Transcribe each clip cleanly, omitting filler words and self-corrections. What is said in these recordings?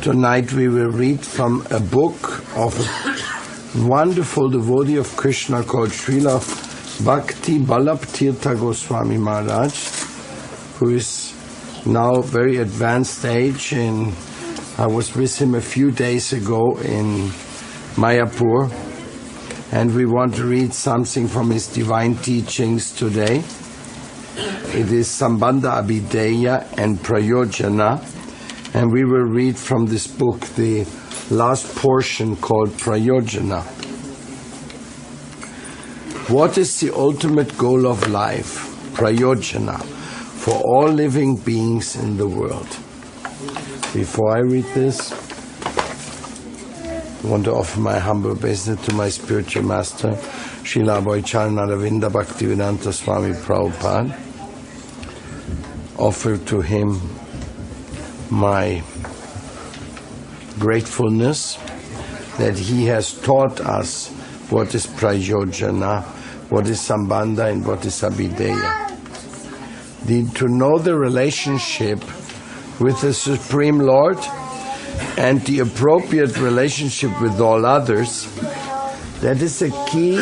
Tonight we will read from a book of a wonderful devotee of Krishna called Srila BA Goswami Maharaj, who is now very advanced age, and I was with him a few days ago in Mayapur, and we want to read something from his divine teachings today. It is Sambandha Abhideya and Prayojana, and we will read from this book the last portion called Prayojana. What is the ultimate goal of life? Prayojana, for all living beings in the world. Before I read this, I want to offer my humble obeisance to my spiritual master, Srila BA Bhaktivedanta Swami Prabhupada. Offer to him my gratefulness that he has taught us what is Prayojana, what is Sambandha, and what is Abhideya. To know the relationship with the Supreme Lord and the appropriate relationship with all others, that is a key.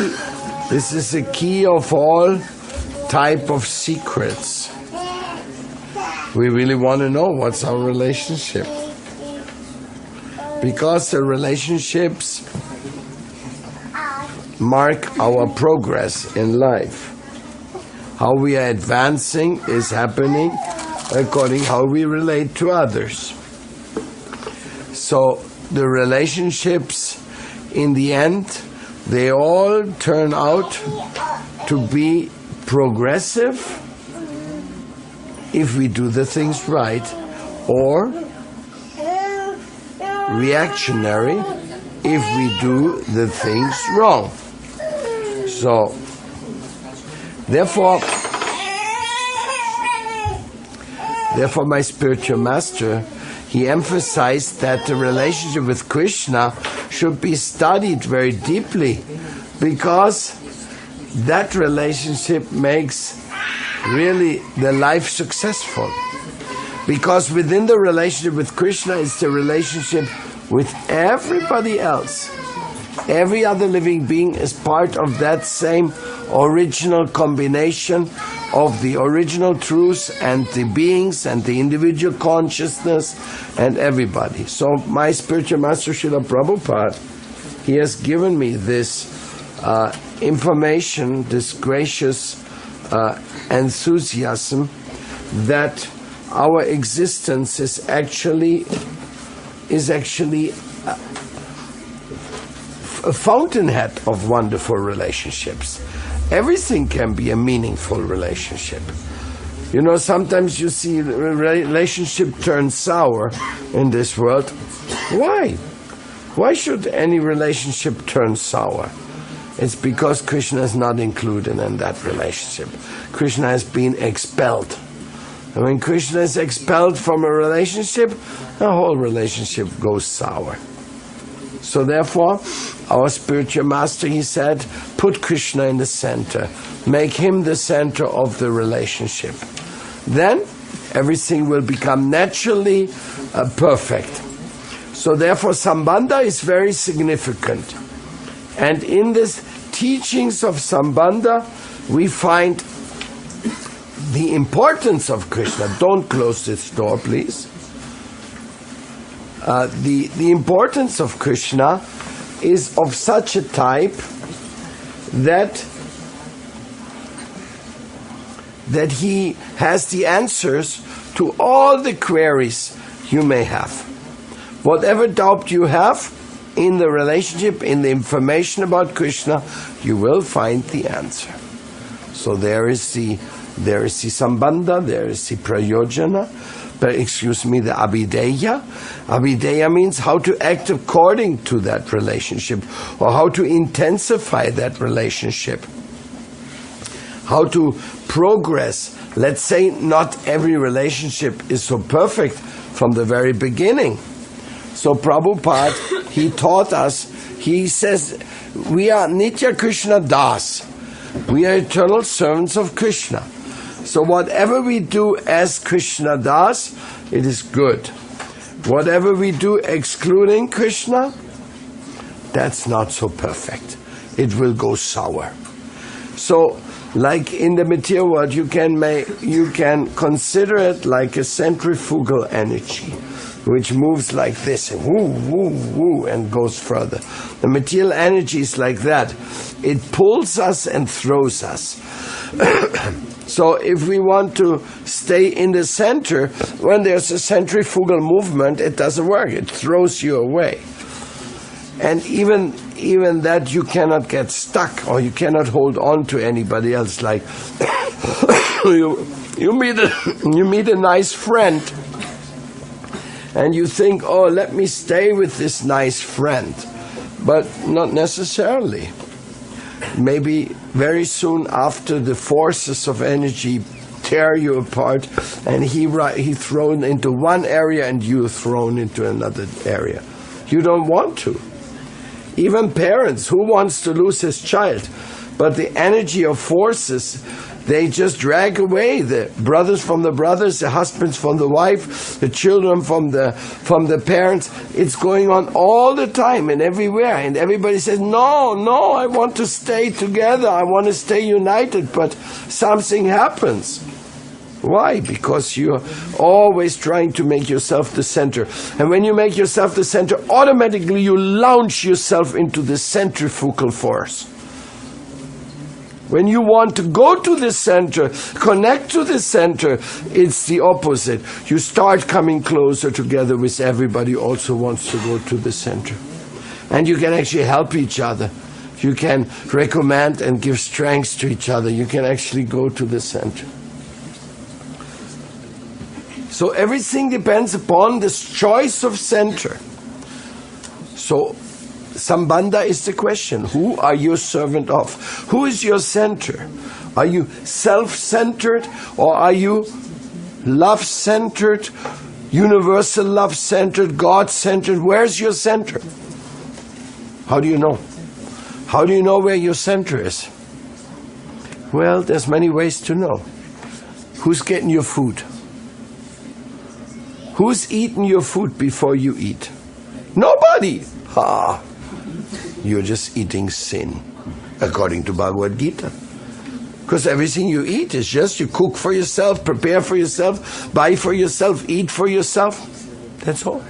This is the key of all type of secrets. We really want to know what's our relationship, because the relationships mark our progress in life. How we are advancing is happening according how we relate to others. So the relationships, in the end, they all turn out to be progressive if we do the things right, or reactionary if we do the things wrong. So, therefore my spiritual master, he emphasized that the relationship with Krishna should be studied very deeply, because that relationship makes really the life successful. Because within the relationship with Krishna is the relationship with everybody else. Every other living being is part of that same original combination of the original truths and the beings and the individual consciousness and everybody. So my spiritual master Srila Prabhupada, he has given me this information, this gracious enthusiasm that our existence is actually a fountainhead of wonderful relationships. Everything can be a meaningful relationship. You know, sometimes you see a relationship turn sour in this world. Why? Why should any relationship turn sour? It's because Krishna is not included in that relationship. Krishna has been expelled. And when Krishna is expelled from a relationship, the whole relationship goes sour. So therefore, our spiritual master, he said, put Krishna in the center. Make him the center of the relationship. Then everything will become naturally perfect. So therefore, Sambandha is very significant. And in this teachings of Sambandha, we find the importance of Krishna. Don't close this door, please. The importance of Krishna is of such a type that he has the answers to all the queries you may have. Whatever doubt you have in the relationship, in the information about Krishna, you will find the answer. So there is the Sambandha, there is the Prayojana, the Abhideya. Abhideya means how to act according to that relationship, or how to intensify that relationship, how to progress. Let's say not every relationship is so perfect from the very beginning. So Prabhupada, he taught us, he says, we are Nitya Krishna Das. We are eternal servants of Krishna. So whatever we do as Krishna Das, it is good. Whatever we do excluding Krishna, that's not so perfect. It will go sour. So, like in the material world, you can consider it like a centrifugal energy, which moves like this, and woo, woo, woo, and goes further. The material energy is like that. It pulls us and throws us. So if we want to stay in the center, when there's a centrifugal movement, it doesn't work. It throws you away. And even that you cannot get stuck, or you cannot hold on to anybody else. Like you meet a nice friend, and you think, oh, let me stay with this nice friend, but not necessarily. Maybe very soon after, the forces of energy tear you apart, and he thrown into one area and you thrown into another area. You don't want to. Even parents, who wants to lose his child? But the energy of forces, they just drag away the brothers from the brothers, the husbands from the wife, the children from the parents. It's going on all the time and everywhere. And everybody says, no, I want to stay together. I want to stay united. But something happens. Why? Because you're always trying to make yourself the center. And when you make yourself the center, automatically you launch yourself into the centrifugal force. When you want to go to the center, connect to the center, it's the opposite. You start coming closer together with everybody who also wants to go to the center. And you can actually help each other. You can recommend and give strength to each other. You can actually go to the center. So everything depends upon this choice of center. So Sambandha is the question. Who are you servant of? Who is your center? Are you self-centered, or are you love-centered, universal love-centered, God-centered? Where's your center? How do you know? How do you know where your center is? Well, there's many ways to know. Who's getting your food? Who's eating your food before you eat? Nobody! You're just eating sin, according to Bhagavad Gita. Because everything you eat is just, you cook for yourself, prepare for yourself, buy for yourself, eat for yourself. That's all.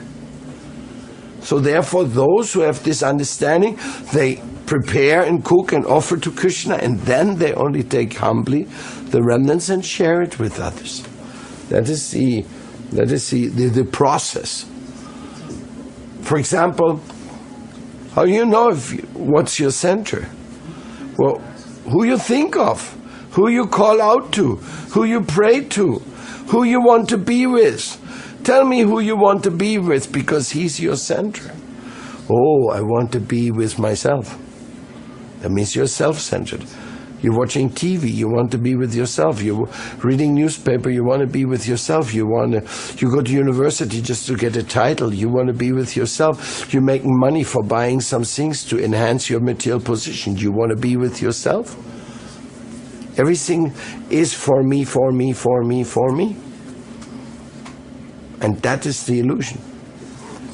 So therefore, those who have this understanding, they prepare and cook and offer to Krishna, and then they only take humbly the remnants and share it with others. That is the process. For example, how do you know what's your center? Well, who you think of, who you call out to, who you pray to, who you want to be with. Tell me who you want to be with, because he's your center. Oh, I want to be with myself. That means you're self-centered. You're watching TV, you want to be with yourself. You're reading newspaper, you want to be with yourself. You go to university just to get a title, you want to be with yourself. You're making money for buying some things to enhance your material position. You want to be with yourself. Everything is for me, for me, for me, for me. And that is the illusion.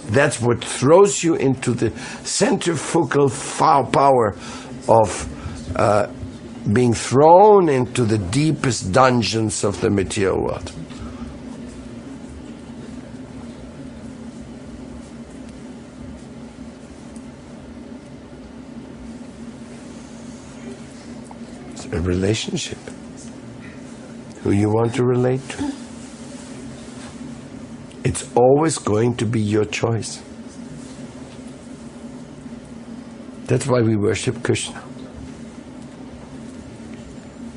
That's what throws you into the centrifugal power of being thrown into the deepest dungeons of the material world. It's a relationship. Who you want to relate to. It's always going to be your choice. That's why we worship Krishna.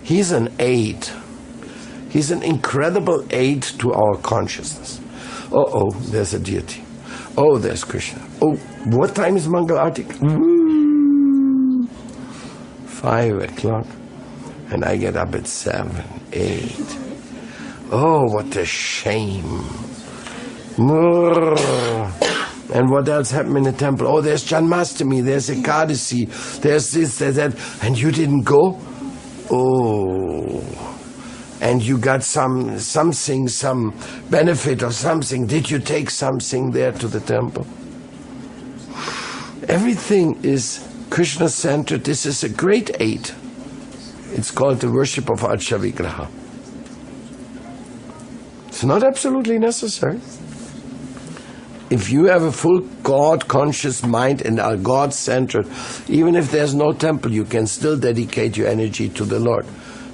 He's an aid. He's an incredible aid to our consciousness. Oh, there's a deity. Oh, there's Krishna. Oh, what time is Mangal Arati? 5 o'clock. And I get up at 7, 8. Oh, what a shame. And what else happened in the temple? Oh, there's Janmashtami, there's Ekadasi, there's this, there's that. And you didn't go? Oh. and you got some benefit or something. Did you take something there to the temple? Everything is Krishna-centered. This is a great aid. It's called the worship of Archa Vigraha. It's not absolutely necessary. If you have a full God-conscious mind and are God-centered, even if there's no temple, you can still dedicate your energy to the Lord.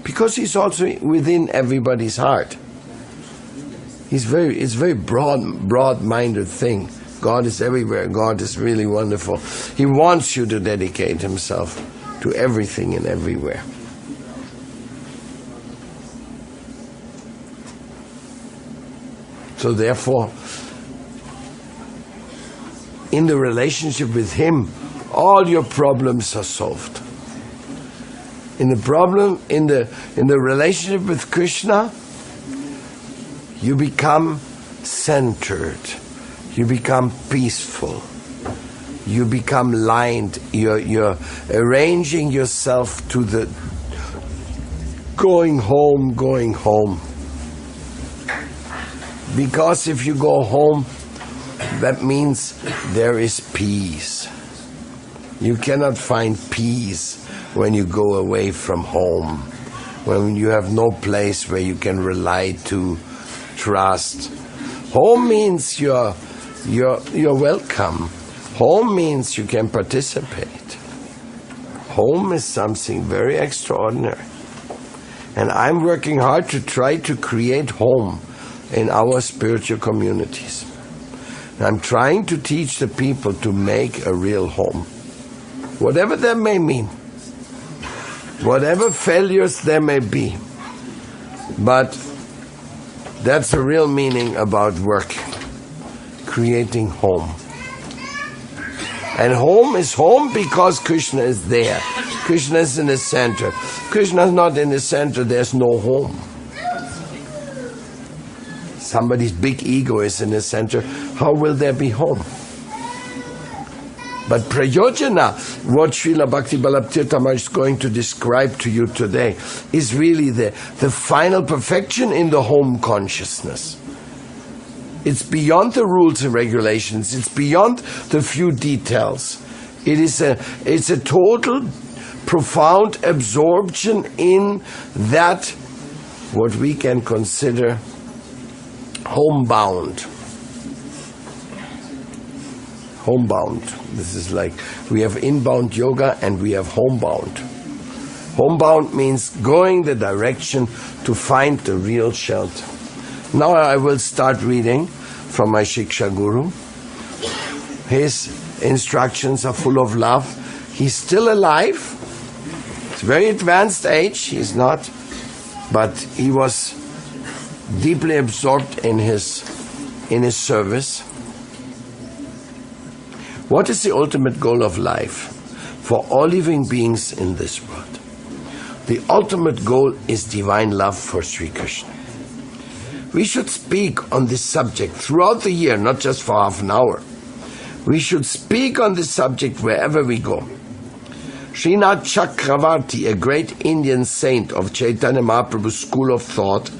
Because He's also within everybody's heart. It's very broad-minded thing. God is everywhere. God is really wonderful. He wants you to dedicate Himself to everything and everywhere. So therefore, in the relationship with Him, all your problems are solved. In the relationship with Krishna, you become centered, you become peaceful, you become lined. You're arranging yourself to the going home. Because if you go home, that means there is peace. You cannot find peace when you go away from home, when you have no place where you can rely to, trust. Home means you're welcome. Home means you can participate. Home is something very extraordinary. And I'm working hard to try to create home in our spiritual communities. I'm trying to teach the people to make a real home. Whatever that may mean. Whatever failures there may be. But that's the real meaning about working. Creating home. And home is home because Krishna is there. Krishna is in the center. Krishna is not in the center, there's no home. Somebody's big ego is in the center. How will there be home? But Prayojana, what Srila Bhakti Maharaj is going to describe to you today, is really the final perfection in the home consciousness. It's beyond the rules and regulations. It's beyond the few details. It's a total, profound absorption in that what we can consider homebound. Homebound. This is like we have inbound yoga and we have homebound. Homebound means going the direction to find the real shelter. Now I will start reading from my Shiksha Guru. His instructions are full of love. He's still alive. It's very advanced age. He's not, but he was deeply absorbed in his service. What is the ultimate goal of life for all living beings in this world? The ultimate goal is divine love for Sri Krishna. We should speak on this subject throughout the year, not just for half an hour. We should speak on this subject wherever we go. Srinath Chakravarti, a great Indian saint of Chaitanya Mahaprabhu's school of thought,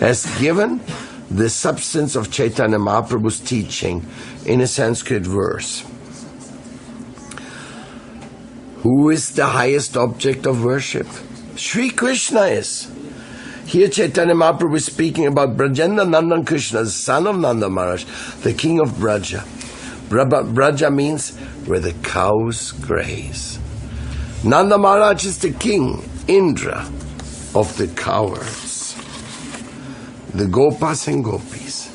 has given the substance of Chaitanya Mahaprabhu's teaching in a Sanskrit verse. Who is the highest object of worship? Sri Krishna is. Here Chaitanya Mahaprabhu is speaking about Brajendra Nandan Krishna, the son of Nanda Maharaj, the king of Braja. Braja means where the cows graze. Nanda Maharaj is the king, Indra, of the cowards, the Gopas and Gopis.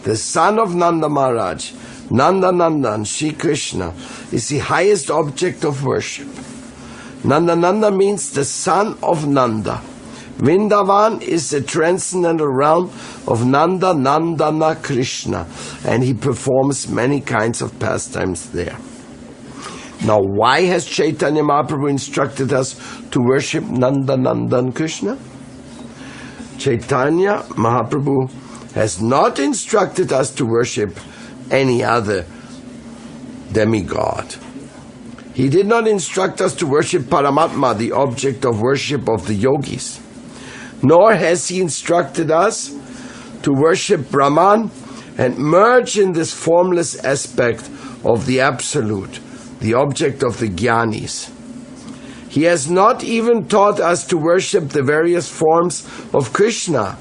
The son of Nanda Maharaj, Nanda Nandan, Sri Krishna, is the highest object of worship. Nanda Nanda means the son of Nanda. Vrindavan is the transcendental realm of Nanda, Nandana, Krishna, and he performs many kinds of pastimes there. Now, why has Chaitanya Mahaprabhu instructed us to worship Nanda, Nandan, Krishna? Chaitanya Mahaprabhu has not instructed us to worship any other demigod. He did not instruct us to worship Paramatma, the object of worship of the yogis. Nor has he instructed us to worship Brahman and merge in this formless aspect of the Absolute, the object of the Jnanis. He has not even taught us to worship the various forms of Krishna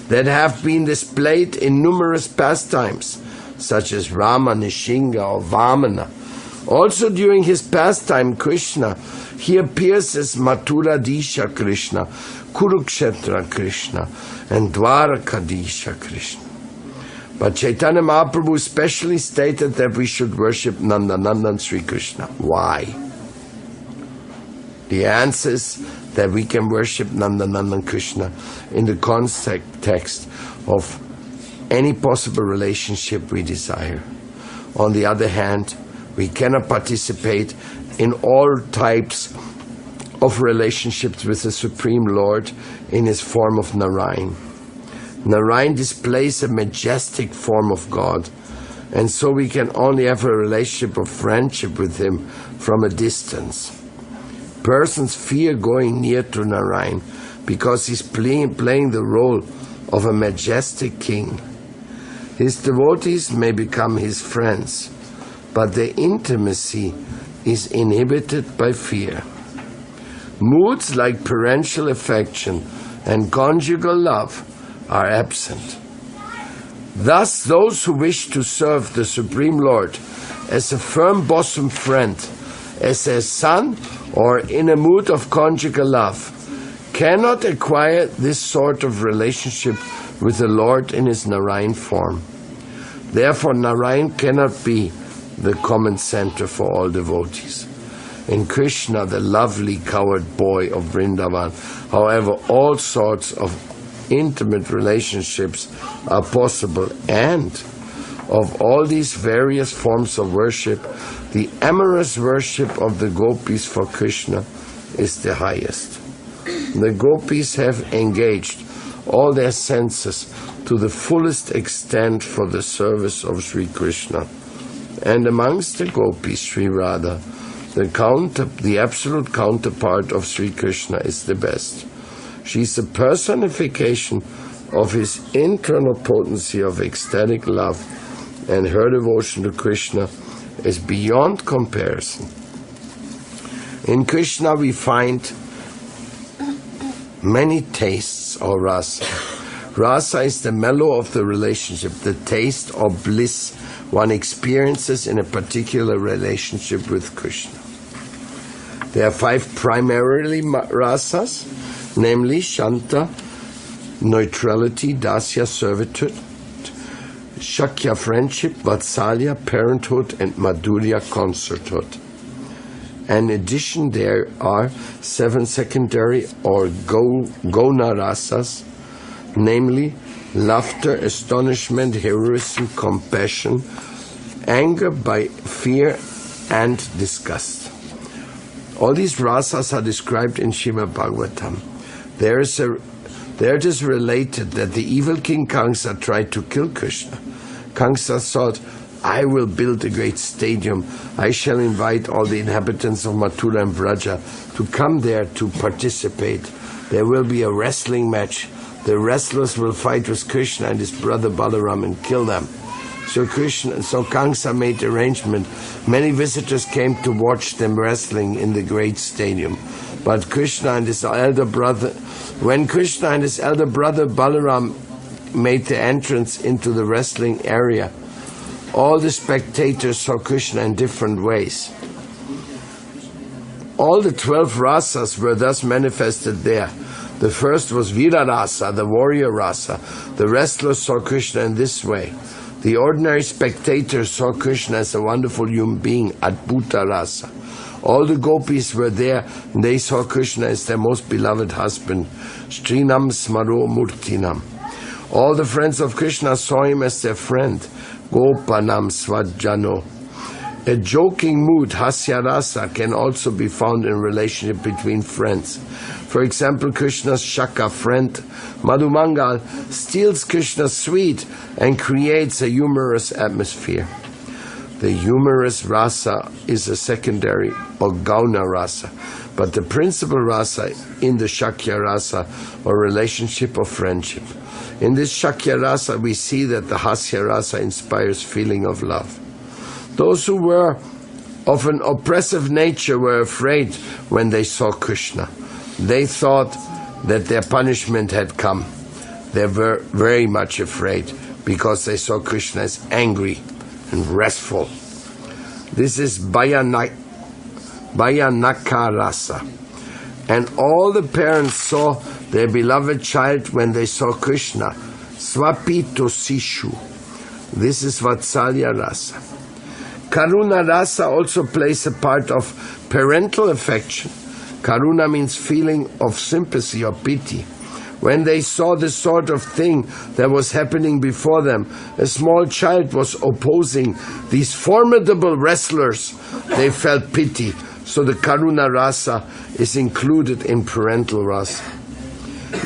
that have been displayed in numerous pastimes, such as Rama, Nishinga, or Vamana. Also during his pastime, Krishna, he appears as Mathuradisha Krishna, Kurukshetra Krishna, and Dwarakadisha Krishna. But Chaitanya Mahaprabhu specially stated that we should worship Nandanandan Sri Krishna. Why? The answer is that we can worship Nandanandan Krishna in the context of any possible relationship we desire. On the other hand, we cannot participate in all types of relationships with the Supreme Lord in his form of Narayan. Narayan displays a majestic form of God, and so we can only have a relationship of friendship with him from a distance. Persons fear going near to Narayan because he's playing the role of a majestic king. His devotees may become his friends, but their intimacy is inhibited by fear. Moods like parental affection and conjugal love are absent. Thus, those who wish to serve the Supreme Lord as a firm bosom friend, as a son, or in a mood of conjugal love, cannot acquire this sort of relationship with the Lord in his Narayan form. Therefore, Narayan cannot be the common center for all devotees. In Krishna, the lovely cowherd boy of Vrindavan, however, all sorts of intimate relationships are possible, and of all these various forms of worship, the amorous worship of the gopis for Krishna is the highest. The gopis have engaged all their senses to the fullest extent for the service of Sri Krishna. And amongst the gopis, Sri Radha, the absolute counterpart of Sri Krishna, is the best. She is the personification of his internal potency of ecstatic love, and her devotion to Krishna is beyond comparison. In Krishna we find many tastes or rasa. Rasa is the mellow of the relationship, the taste or bliss one experiences in a particular relationship with Krishna. There are 5 primarily rasas, namely Shanta, neutrality, Dasya, servitude, Shakya, friendship, Vatsalya, parenthood, and Madhurya, concerthood. In addition, there are 7 secondary or Gona rasas, namely laughter, astonishment, heroism, compassion, anger by fear, and disgust. All these rasas are described in Srimad Bhagavatam. There it is related that the evil king Kamsa tried to kill Krishna. Kamsa thought, I will build a great stadium. I shall invite all the inhabitants of Mathura and Vraja to come there to participate. There will be a wrestling match. The wrestlers will fight with Krishna and his brother Balaram and kill them. So Kamsa made arrangement. Many visitors came to watch them wrestling in the great stadium. But when Krishna and his elder brother Balaram made the entrance into the wrestling area, all the spectators saw Krishna in different ways. All the 12 rasas were thus manifested there. The first was Vira Rasa, the warrior rasa. The wrestlers saw Krishna in this way. The ordinary spectators saw Krishna as a wonderful human being, Adbhuta Rasa. All the gopis were there, and they saw Krishna as their most beloved husband, Srinam Smaro Murtinam. All the friends of Krishna saw him as their friend, Gopanam Svajjano. A joking mood, Hasya Rasa, can also be found in relationship between friends. For example, Krishna's Shaka friend, Madhumangal, steals Krishna's sweet and creates a humorous atmosphere. The humorous rasa is a secondary or gauna rasa, but the principal rasa in the Shakya rasa or relationship of friendship. In this Shakya rasa we see that the Hasya rasa inspires feeling of love. Those who were of an oppressive nature were afraid when they saw Krishna. They thought that their punishment had come. They were very much afraid because they saw Krishna as angry and wrathful. This is Bhayanaka rasa. And all the parents saw their beloved child when they saw Krishna. Swapito Sishu. This is Vatsalya rasa. Karuna rasa also plays a part of parental affection. Karuna means feeling of sympathy or pity. When they saw this sort of thing that was happening before them, a small child was opposing these formidable wrestlers, they felt pity. So the Karuna rasa is included in parental rasa.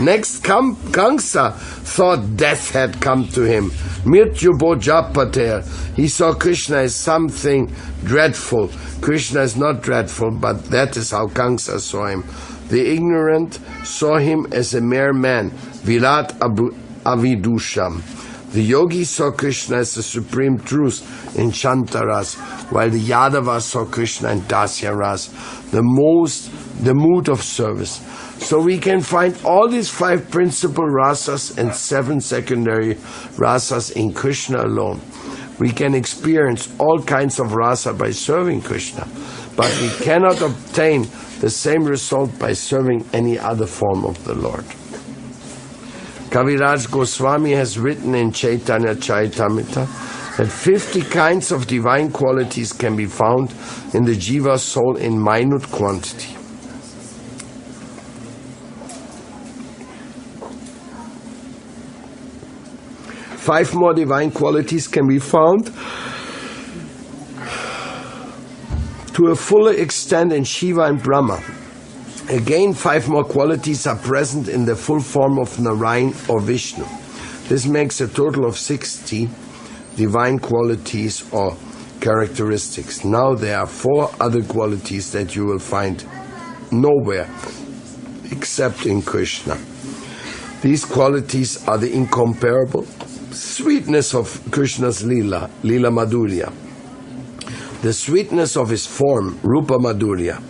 Next, Kamsa thought death had come to him. Mrityu Bojapater. He saw Krishna as something dreadful. Krishna is not dreadful, but that is how Kamsa saw him. The ignorant saw him as a mere man, Virat Avidusham. The yogis saw Krishna as the supreme truth in Shantaras, while the Yadavas saw Krishna in Dasyaras, the mood of service. So we can find all these 5 principal rasas and 7 secondary rasas in Krishna alone. We can experience all kinds of rasa by serving Krishna, but we cannot obtain the same result by serving any other form of the Lord. Kaviraj Goswami has written in Chaitanya Charitamrita that 50 kinds of divine qualities can be found in the jiva soul in minute quantity. Five more divine qualities can be found to a fuller extent in Shiva and Brahma. Again, 5 more qualities are present in the full form of Narayan or Vishnu. This makes a total of 60 divine qualities or characteristics. Now there are 4 other qualities that you will find nowhere except in Krishna. These qualities are the incomparable sweetness of Krishna's Leela, Leela Madhurya, the sweetness of his form, Rupa Madhurya,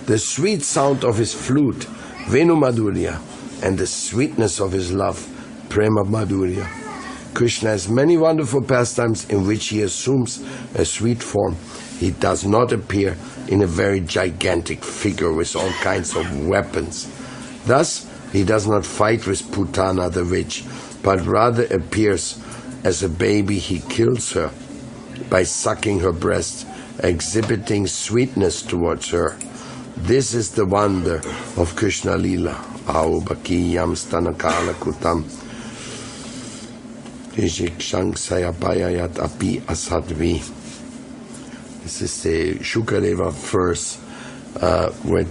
the sweet sound of his flute, Venu Madhurya, and the sweetness of his love, Prema Madhurya. Krishna has many wonderful pastimes in which he assumes a sweet form. He does not appear in a very gigantic figure with all kinds of weapons. Thus, he does not fight with Putana the witch, but rather appears as a baby. He kills her by sucking her breast, exhibiting sweetness towards her. This is the wonder of Krishna Lila. Au bakiyam stanakala kutam api asadvi. This is the Shukadeva verse where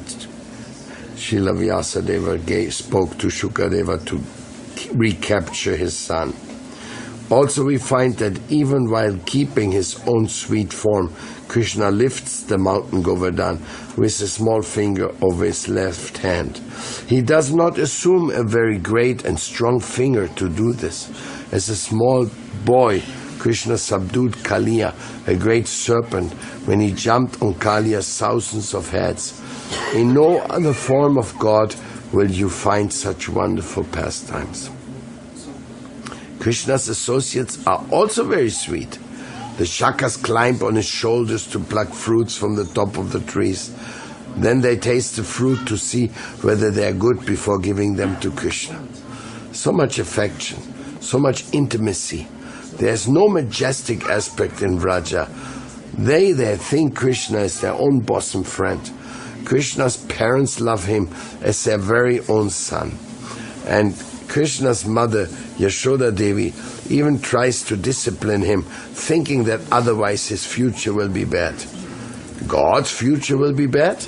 Srila Vyasadeva spoke to Shukadeva to recapture his son. Also we find that even while keeping his own sweet form, Krishna lifts the mountain Govardhan with a small finger over his left hand. He does not assume a very great and strong finger to do this. As a small boy, Krishna subdued Kaliya, a great serpent, when he jumped on Kaliya's thousands of heads. In no other form of God will you find such wonderful pastimes. Krishna's associates are also very sweet. The Shakas climb on his shoulders to pluck fruits from the top of the trees. Then they taste the fruit to see whether they are good before giving them to Krishna. So much affection, so much intimacy. There is no majestic aspect in Vraja. They think Krishna is their own bosom friend. Krishna's parents love him as their very own son. And Krishna's mother, Yashoda Devi, even tries to discipline him, thinking that otherwise his future will be bad. God's future will be bad?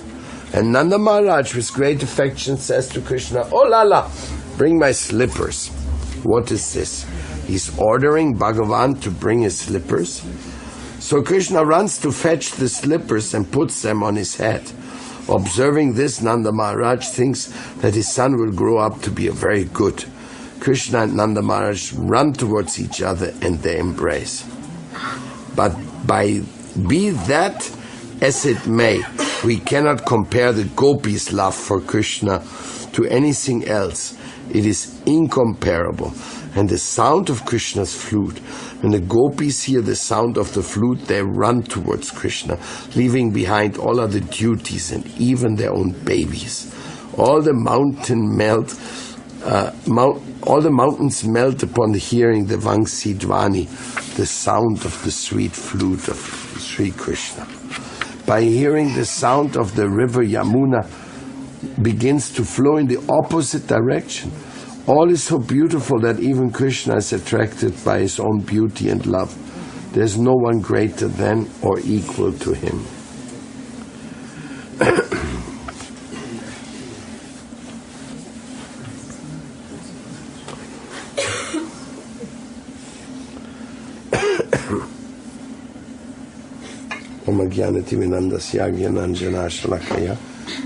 And Nanda Maharaj, with great affection, says to Krishna, "Oh Lala, bring my slippers." What is this? He's ordering Bhagavan to bring his slippers. So Krishna runs to fetch the slippers and puts them on his head. Observing this, Nanda Maharaj thinks that his son will grow up to be a very good. Krishna and Nanda Maharaj run towards each other and they embrace. But be that as it may, we cannot compare the gopis' love for Krishna to anything else. It is incomparable. And the sound of Krishna's flute, when the gopis hear the sound of the flute, they run towards Krishna, leaving behind all other duties and even their own babies. All the mountains melt upon hearing the Vangsi Dvani, the sound of the sweet flute of Sri Krishna. By hearing the sound of the river Yamuna begins to flow in the opposite direction. All is so beautiful that even Krishna is attracted by his own beauty and love. There's no one greater than or equal to him. Om Jnanati Vinandasya Jnananjana Shalakaya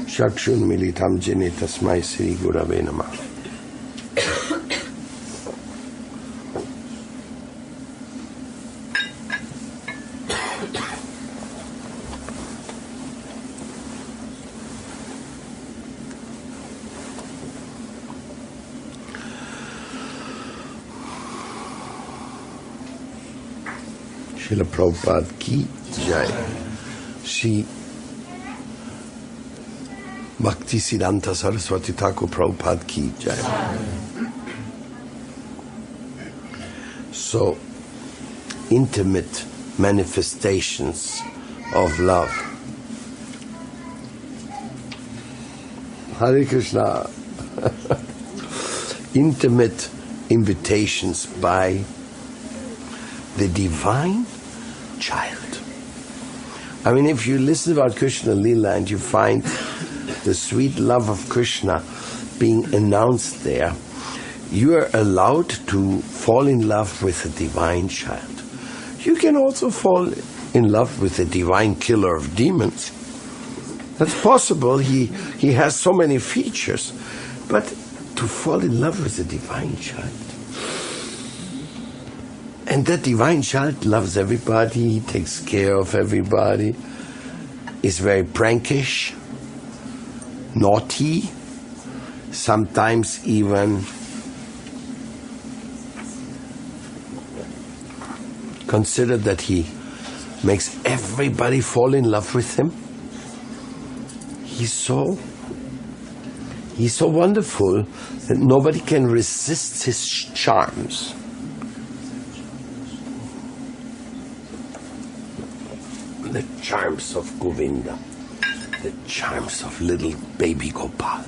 Shakshun Militam Jene Tasmai Sri Gurave Namah. Srila Prabhupada ki jai. Shri Bhakti Siddhanta Saraswati Thakur Prabhupada ki jai. So, intimate manifestations of love. Hare Krishna. Intimate invitations by the divine child. I mean, if you listen about Krishna Lila and you find the sweet love of Krishna being announced there, you are allowed to fall in love with a divine child. You can also fall in love with a divine killer of demons. That's possible. He has so many features. But to fall in love with a divine child. And that divine child loves everybody, he takes care of everybody, is very prankish, naughty, sometimes even consider that he makes everybody fall in love with him. He's so wonderful that nobody can resist his charms. The charms of Govinda, the charms of little baby Gopal.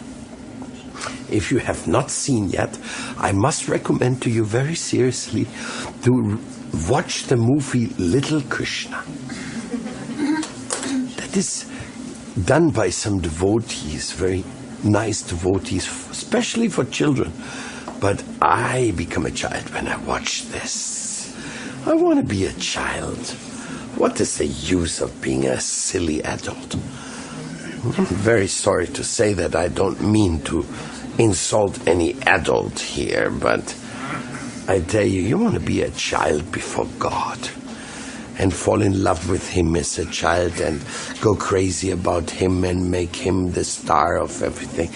If you have not seen yet, I must recommend to you very seriously to watch the movie Little Krishna. That is done by some devotees, very nice devotees, especially for children. But I become a child when I watch this. I want to be a child. What is the use of being a silly adult? I'm very sorry to say that I don't mean to insult any adult here, but I tell you, you want to be a child before God and fall in love with Him as a child and go crazy about Him and make Him the star of everything.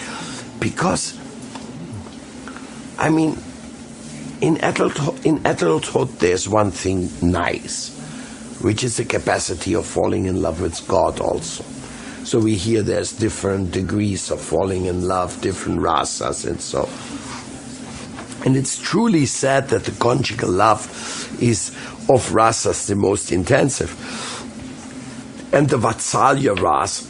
Because, I mean, in adulthood there's one thing nice, which is the capacity of falling in love with God also. So we hear there's different degrees of falling in love, different rasas and so. And it's truly said that the conjugal love is of rasas the most intensive. And the Vatsalya ras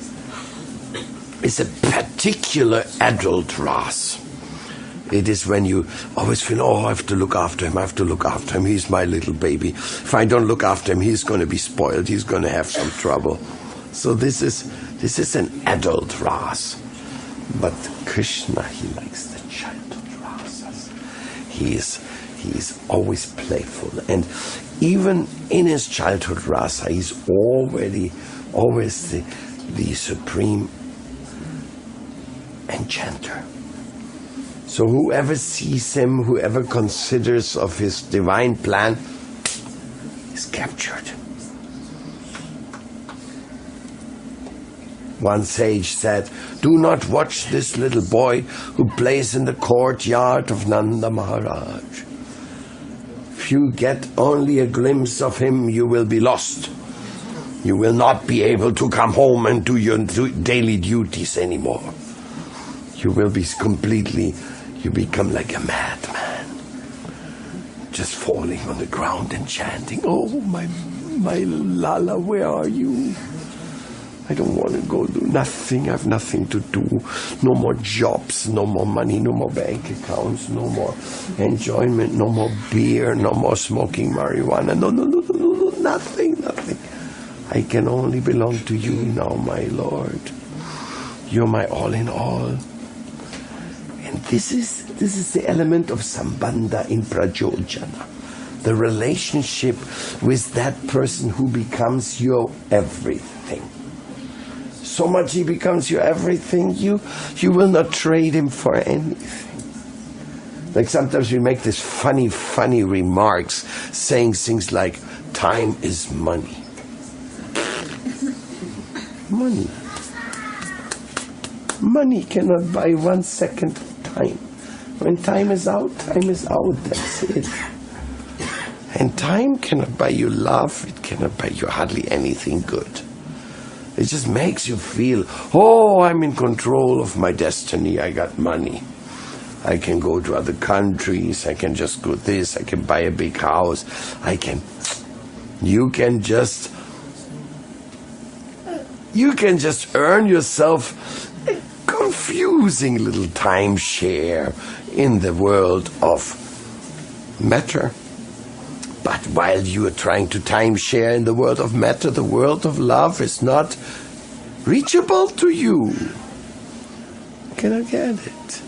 is a particular adult ras. It is when you always feel, oh, I have to look after him, he's my little baby. If I don't look after him, he's going to be spoiled, he's going to have some trouble. So this is an adult ras. But Krishna, he likes the childhood rasas. He is always playful. And even in his childhood rasa, he's always the supreme enchanter. So whoever sees him, whoever considers of his divine plan, is captured. One sage said, "Do not watch this little boy who plays in the courtyard of Nanda Maharaj. If you get only a glimpse of him, you will be lost. You will not be able to come home and do your daily duties anymore. You will be you become like a madman, just falling on the ground and chanting, 'Oh, my Lala, where are you? I don't want to go do nothing. I have nothing to do. No more jobs, no more money, no more bank accounts, no more enjoyment, no more beer, no more smoking marijuana. No, nothing. I can only belong to you now, my Lord. You're my all in all.'" And this is the element of Sambandha in Prayojana. The relationship with that person who becomes your everything. So much he becomes your everything, you will not trade him for anything. Like sometimes we make these funny remarks, saying things like, "Time is money." Money cannot buy 1 second of time. When time is out, that's it. And time cannot buy you love, it cannot buy you hardly anything good. It just makes you feel, "Oh, I'm in control of my destiny, I got money. I can go to other countries, I can just do this, I can buy a big house, you can just earn yourself a confusing little timeshare in the world of matter. But while you are trying to timeshare in the world of matter, the world of love is not reachable to you. You cannot get it.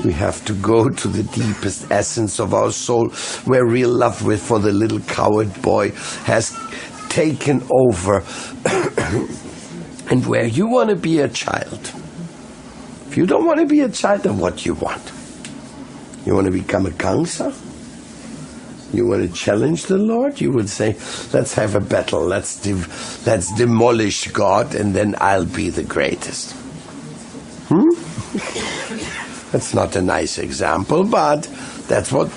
We have to go to the deepest essence of our soul, where real love for the little coward boy has taken over, and where you want to be a child. If you don't want to be a child, then what do you want? You want to become a Kamsa? You want to challenge the Lord? You would say, "Let's have a battle, let's demolish God, and then I'll be the greatest." That's not a nice example, but that's what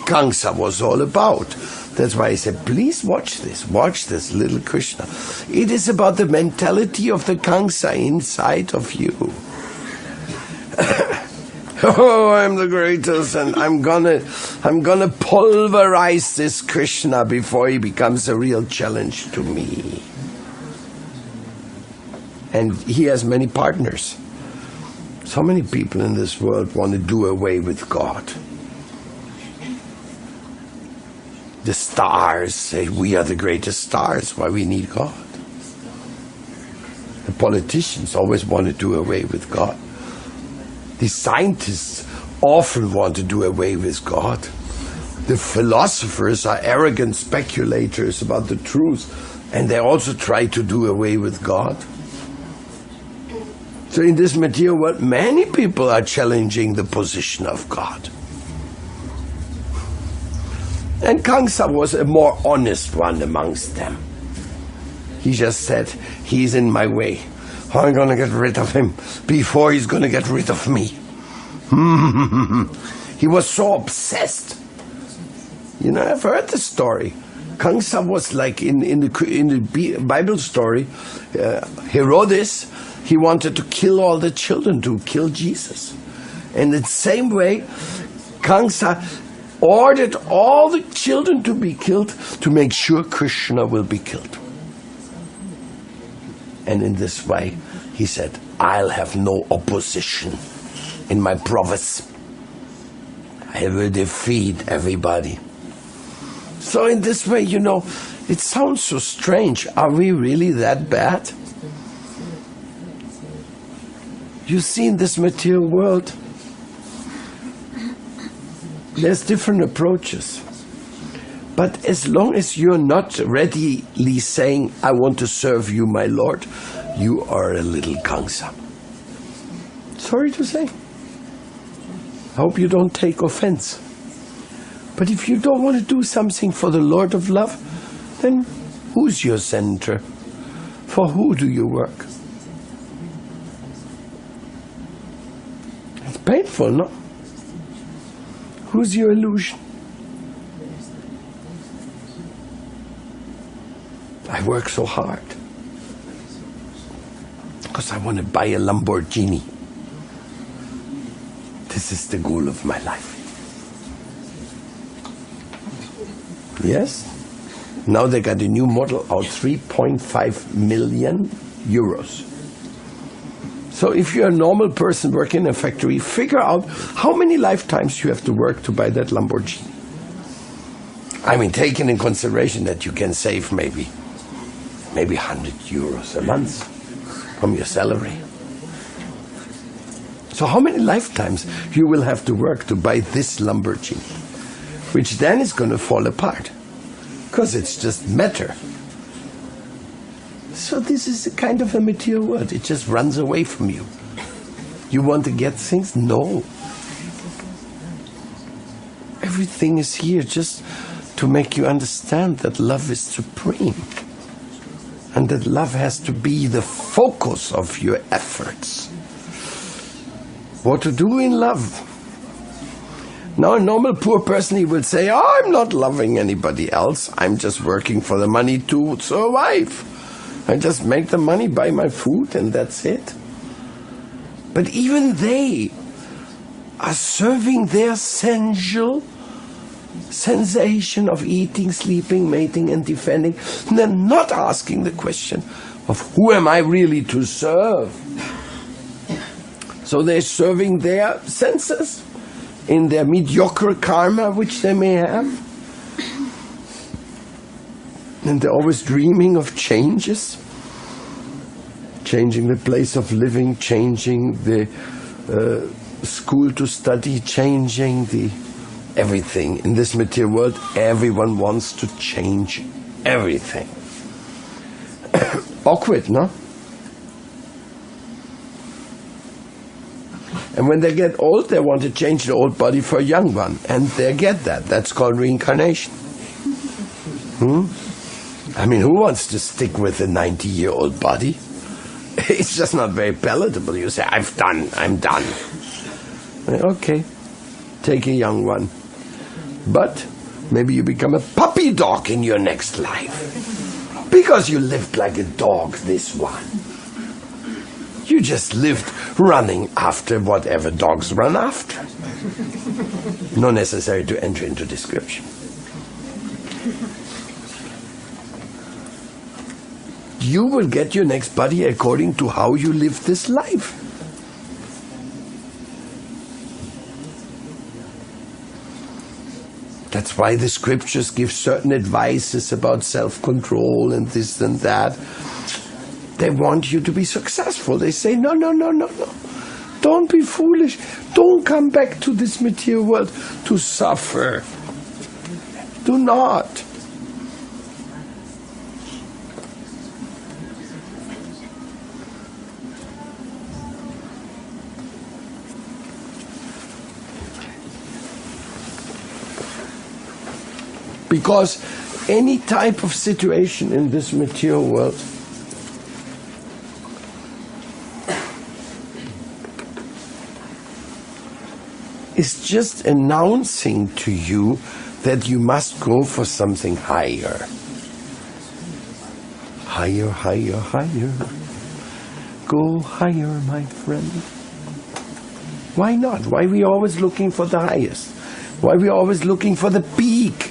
Kamsa was all about. That's why I said, please watch this little Krishna. It is about the mentality of the Kamsa inside of you. "Oh, I'm the greatest, and I'm gonna pulverize this Krishna before he becomes a real challenge to me." And he has many partners. So many people in this world want to do away with God. The stars say we are the greatest stars. Why we need God? The politicians always want to do away with God. The scientists often want to do away with God. The philosophers are arrogant speculators about the truth, and they also try to do away with God. So in this material world, many people are challenging the position of God. And Kamsa was a more honest one amongst them. He just said, "He's in my way. I'm going to get rid of him before he's going to get rid of me." He was so obsessed. I've heard the story. Kamsa was like in the Bible story, Herodes, he wanted to kill all the children, to kill Jesus. And in the same way, Kamsa ordered all the children to be killed to make sure Krishna will be killed. And in this way, he said, "I'll have no opposition in my province. I will defeat everybody." So in this way, it sounds so strange. Are we really that bad? You see, in this material world, There's different approaches. But as long as you're not readily saying, I want to serve you, my Lord, you are a little gangsa. Sorry to say. I hope you don't take offense. But if you don't want to do something for the Lord of love, then who's your center? For who do you work? It's painful, no? Who's your illusion? I work so hard because I want to buy a Lamborghini. This is the goal of my life. Yes? Now they got a new model out, 3.5 million euros. So if you're a normal person working in a factory, figure out how many lifetimes you have to work to buy that Lamborghini. I mean, taking in consideration that you can save maybe 100 euros a month from your salary. So how many lifetimes you will have to work to buy this Lamborghini, which then is going to fall apart, because it's just matter. So this is a kind of a material world. It just runs away from you. You want to get things? No. Everything is here just to make you understand that love is supreme. And that love has to be the focus of your efforts. What to do in love? Now a normal poor person, he will say, oh, I'm not loving anybody else. I'm just working for the money to survive. I just make the money, buy my food, and that's it. But even they are serving their sensual sensation of eating, sleeping, mating, and defending. And they're not asking the question of who am I really to serve? So they're serving their senses in their mediocre karma which they may have. And they're always dreaming of changes. Changing the place of living, changing the school to study, changing the everything. In this material world, everyone wants to change everything. Awkward, no? And when they get old, they want to change the old body for a young one. And they get that. That's called reincarnation. I mean, who wants to stick with a 90-year-old body? It's just not very palatable. You say, I'm done. Okay, take a young one. But maybe you become a puppy dog in your next life. Because you lived like a dog, this one. You just lived running after whatever dogs run after. Not necessary to enter into description. You will get your next body according to how you live this life. That's why the scriptures give certain advices about self-control and this and that. They want you to be successful. They say, no. Don't be foolish. Don't come back to this material world to suffer. Do not. Because any type of situation in this material world is just announcing to you that you must go for something higher. Higher, higher, higher. Go higher, my friend. Why not? Why are we always looking for the highest? Why are we always looking for the peak?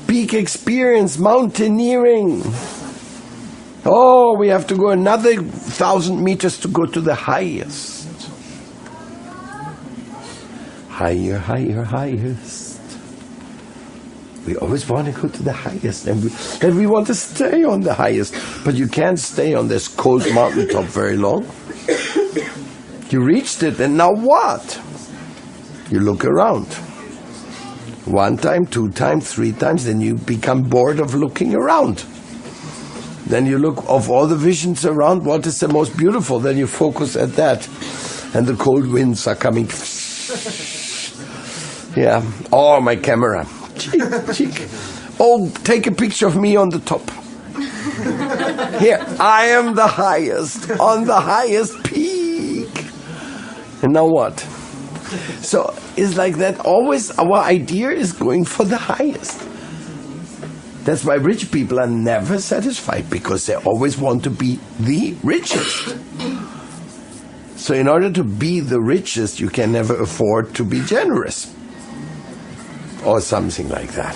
Peak experience, mountaineering. Oh, we have to go another 1,000 meters to go to the highest. Higher, higher, highest. We always want to go to the highest, and we want to stay on the highest. But you can't stay on this cold mountaintop very long. You reached it, and now what? You look around. 1 time, 2 times, 3 times, then you become bored of looking around. Then you look of all the visions around, what is the most beautiful? Then you focus at that. And the cold winds are coming. Yeah. Oh, my camera. Cheek. Oh, take a picture of me on the top. Here, I am the highest, on the highest peak. And now what? So it's like that. Always our idea is going for the highest. That's why rich people are never satisfied, because they always want to be the richest. So in order to be the richest, you can never afford to be generous. Or something like that.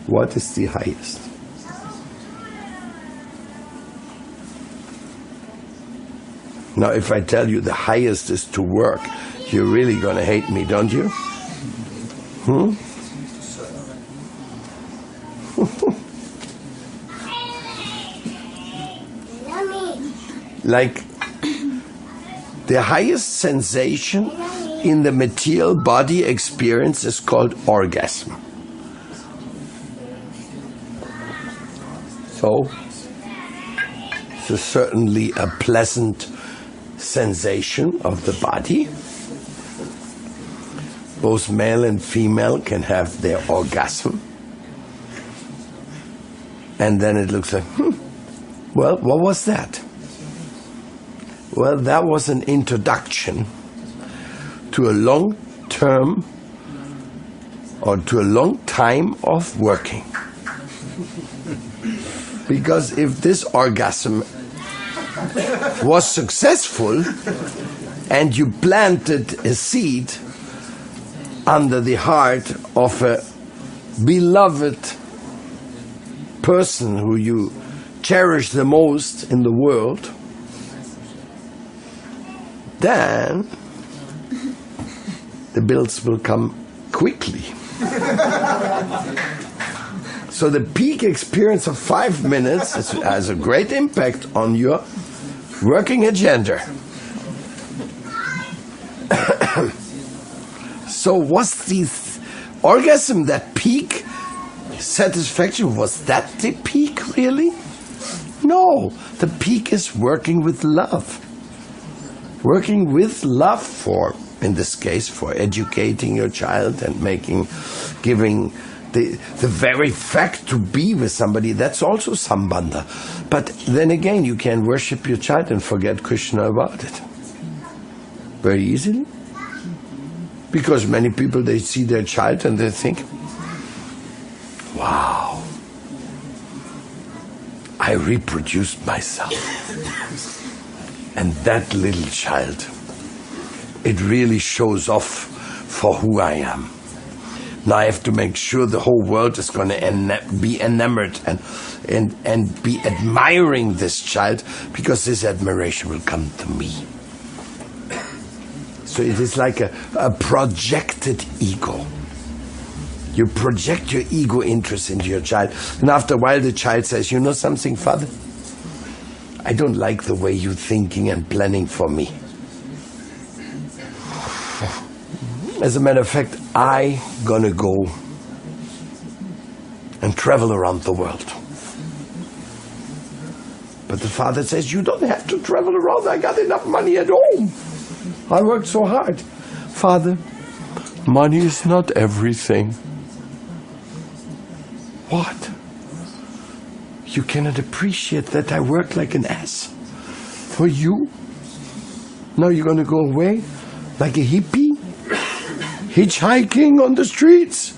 What is the highest? Now, if I tell you the highest is to work, you're really going to hate me, don't you? Like, the highest sensation in the material body experience is called orgasm. So, it's certainly a pleasant sensation of the body. Both male and female can have their orgasm. And then it looks like, well, what was that? Well, that was an introduction to a long term or to a long time of working. Because if this orgasm was successful and you planted a seed under the heart of a beloved person who you cherish the most in the world, then the bills will come quickly. So the peak experience of 5 minutes has a great impact on your working agenda. So was the orgasm that peak satisfaction, was that the peak really? No, the peak is working with love. Working with love for, in this case, for educating your child and giving the very fact to be with somebody, that's also sambandha. But then again, you can worship your child and forget Krishna about it. Very easily. Because many people, they see their child and they think, wow, I reproduced myself. And that little child, it really shows off for who I am. Now I have to make sure the whole world is going to be enamored and be admiring this child, because this admiration will come to me. So it is like a projected ego. You project your ego interest into your child, and after a while the child says, you know something, Father? I don't like the way you're thinking and planning for me. As a matter of fact, I'm gonna go and travel around the world. But the father says, you don't have to travel around. I got enough money at home. I worked so hard. Father, money is not everything. What? You cannot appreciate that I worked like an ass for you? Now you're going to go away like a hippie? Hitchhiking on the streets?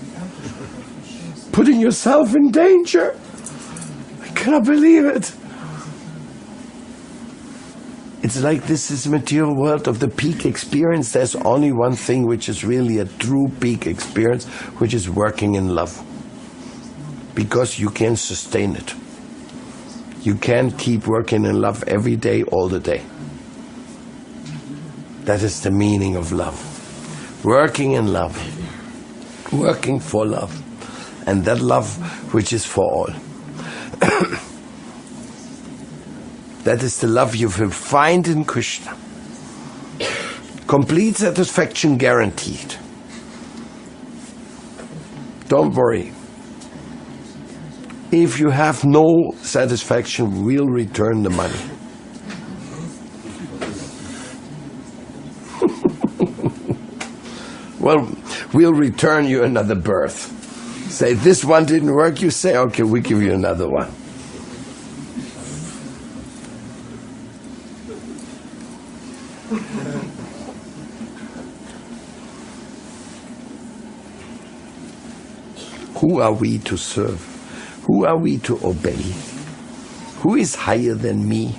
Putting yourself in danger? I cannot believe it. It's like this is material world of the peak experience. There's only one thing which is really a true peak experience, which is working in love. Because you can sustain it. You can keep working in love every day, all the day. That is the meaning of love. Working in love. Working for love. And that love which is for all. That is the love you will find in Krishna. Complete satisfaction guaranteed. Don't worry. If you have no satisfaction, we'll return the money. Well, we'll return you another birth. Say, this one didn't work, you say, okay, we give you another one. Who are we to serve? Who are we to obey? Who is higher than me?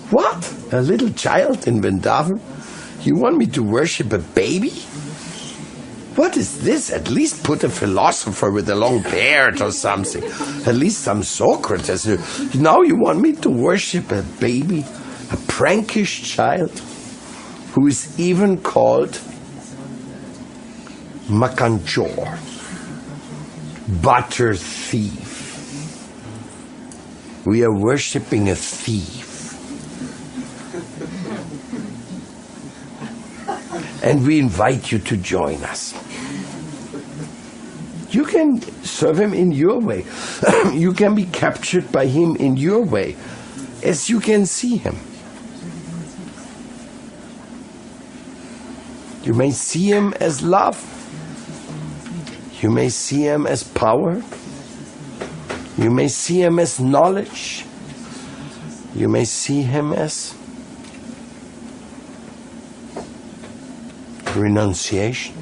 What? A little child in Vrindavan? You want me to worship a baby? What is this? At least put a philosopher with a long beard or something. At least some Socrates. Now you want me to worship a baby? A prankish child? Who is even called Makanchor, butter thief. We are worshipping a thief. And we invite you to join us. You can serve him in your way. You can be captured by him in your way, as you can see him. You may see him as love. You may see him as power. You may see him as knowledge. You may see him as renunciation.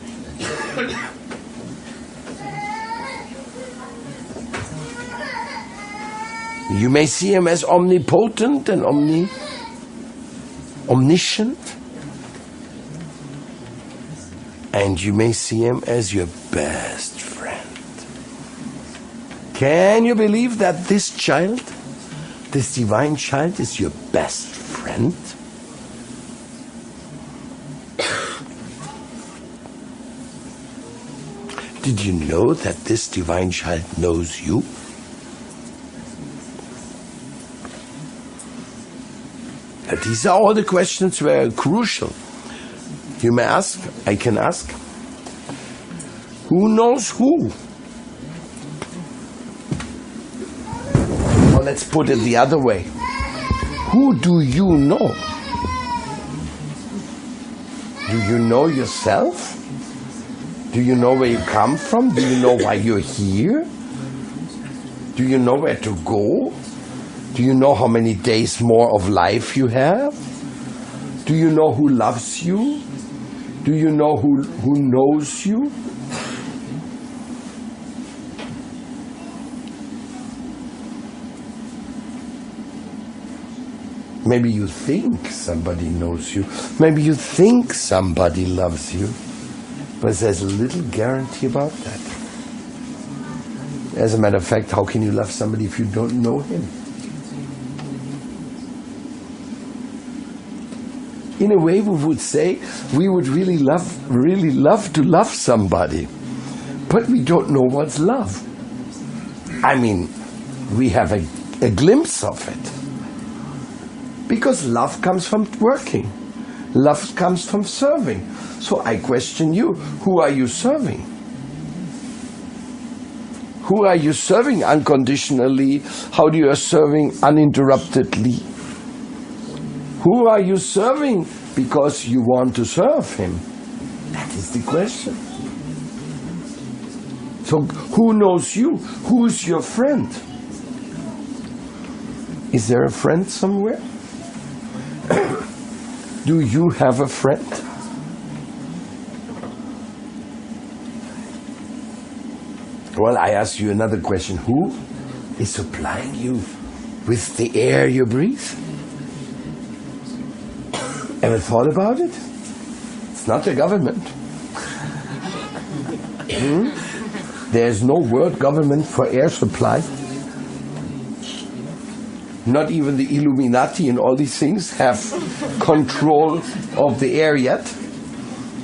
You may see him as omnipotent and omniscient. And you may see him as your best friend. Can you believe that this child, this divine child, is your best friend? Did you know that this divine child knows you? These are all the questions that are crucial. You may ask, I can ask, who knows who? Or let's put it the other way. Who do you know? Do you know yourself? Do you know where you come from? Do you know why you're here? Do you know where to go? Do you know how many days more of life you have? Do you know who loves you? Do you know who knows you? Maybe you think somebody knows you. Maybe you think somebody loves you. But there's little guarantee about that. As a matter of fact, how can you love somebody if you don't know him? In a way, we would say we would really love to love somebody, but we don't know what's love. I mean, we have a glimpse of it. Because love comes from working. Love comes from serving. So I question you, who are you serving? Who are you serving unconditionally? How do you are serving uninterruptedly? Who are you serving because you want to serve him? That is the question. So who knows you? Who's your friend? Is there a friend somewhere? Do you have a friend? Well, I ask you another question. Who is supplying you with the air you breathe? Ever thought about it? It's not the government. There's no world government for air supply. Not even the Illuminati and all these things have control of the air yet.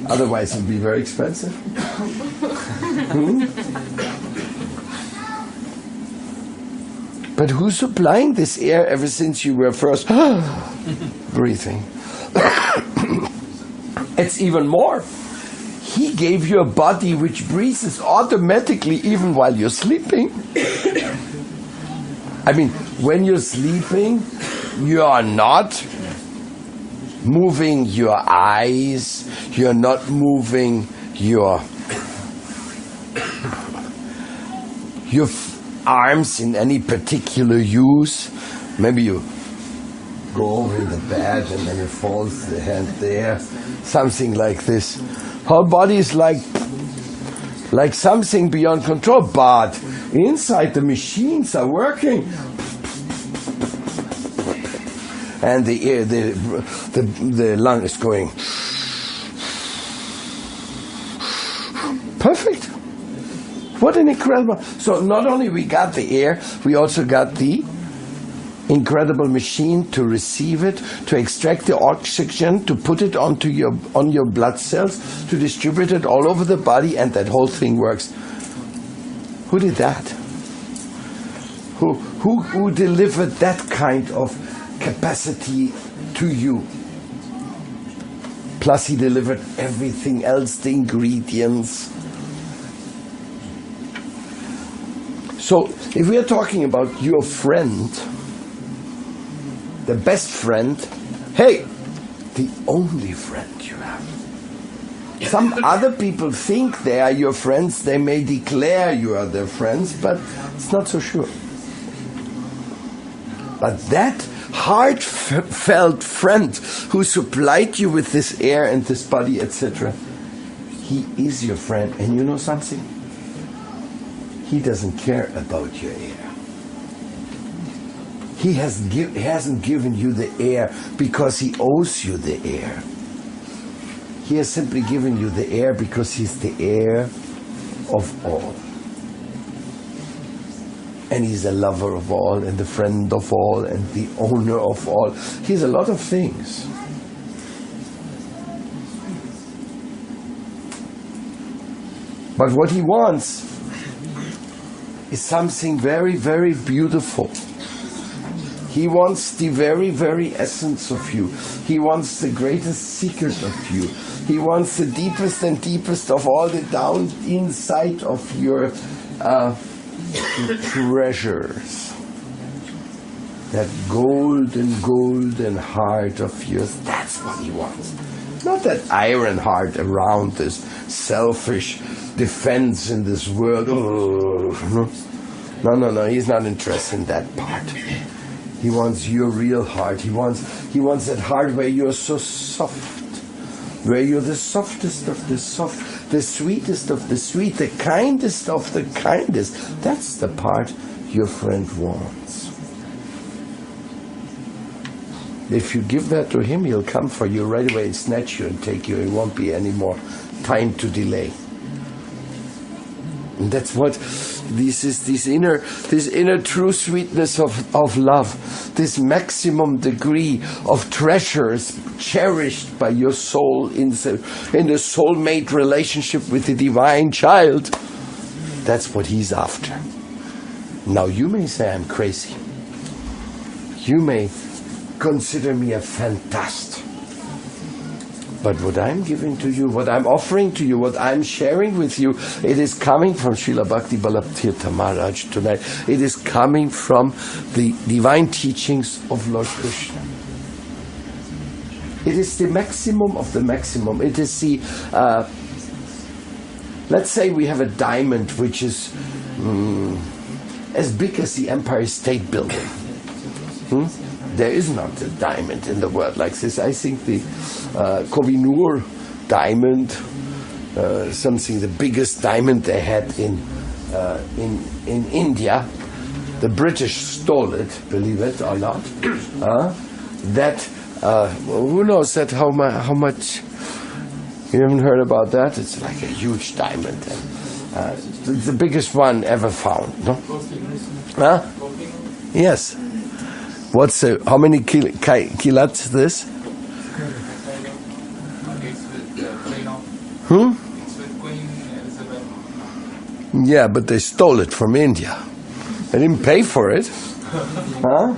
Otherwise it would be very expensive. But who's supplying this air ever since you were first breathing? It's even more. He gave you a body which breathes automatically even while you're sleeping. I mean, when you're sleeping, you are not moving your eyes, you're not moving your arms in any particular use. Maybe you go over the bed and then it falls the hand there, something like this. Whole body is like something beyond control, but inside the machines are working. And the air, the lung is going perfect. What an incredible! So not only we got the air, we also got the incredible machine to receive it, to extract the oxygen, to put it on your blood cells, to distribute it all over the body, and that whole thing works. Who did that? Who delivered that kind of capacity to you? Plus he delivered everything else, the ingredients. So if we are talking about your friend, the best friend, hey, the only friend you have. Some other people think they are your friends, they may declare you are their friends, but it's not so sure. But that heartfelt friend who supplied you with this air and this body, etc., he is your friend. And you know something? He doesn't care about your air. He hasn't given you the air because he owes you the air. He has simply given you the air because he's the heir of all. And he's a lover of all, and the friend of all, and the owner of all. He's a lot of things. But what he wants is something very, very beautiful. He wants the very, very essence of you. He wants the greatest secret of you. He wants the deepest and deepest of all the down inside of your treasures. That golden heart of yours. That's what he wants. Not that iron heart around this selfish defense in this world. Oh, no. He's not interested in that part. He wants your real heart. He wants that heart where you're so soft, where you're the softest of the soft, the sweetest of the sweet, the kindest of the kindest. That's the part your friend wants. If you give that to him, he'll come for you right away and snatch you and take you. It won't be any more time to delay. And that's what this inner true sweetness of love, this maximum degree of treasures cherished by your soul in the soulmate relationship with the divine child. That's what he's after. Now you may say I'm crazy. You may consider me a fantast. But what I'm giving to you, what I'm offering to you, what I'm sharing with you, it is coming from Srila Paramadvaiti Maharaj tonight. It is coming from the divine teachings of Lord Krishna. It is the maximum of the maximum. It is the, let's say we have a diamond which is as big as the Empire State Building. There is not a diamond in the world like this. I think the Kohinoor diamond, something the biggest diamond they had in India. The British stole it, believe it or not. Who knows that how much? You haven't heard about that? It's like a huge diamond. It's the biggest one ever found. No? Huh? Yes. How many kilats this? Yeah, but they stole it from India. They didn't pay for it. Huh?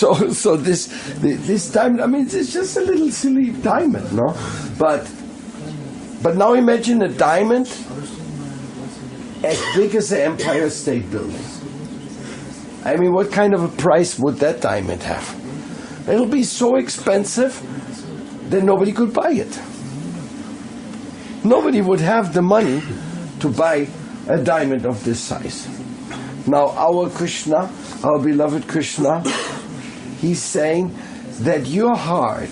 So this diamond, I mean, it's just a little silly diamond, no? But now imagine a diamond as big as the Empire State Building. I mean, what kind of a price would that diamond have? It'll be so expensive that nobody could buy it. Nobody would have the money to buy a diamond of this size. Now our Krishna, our beloved Krishna, he's saying that your heart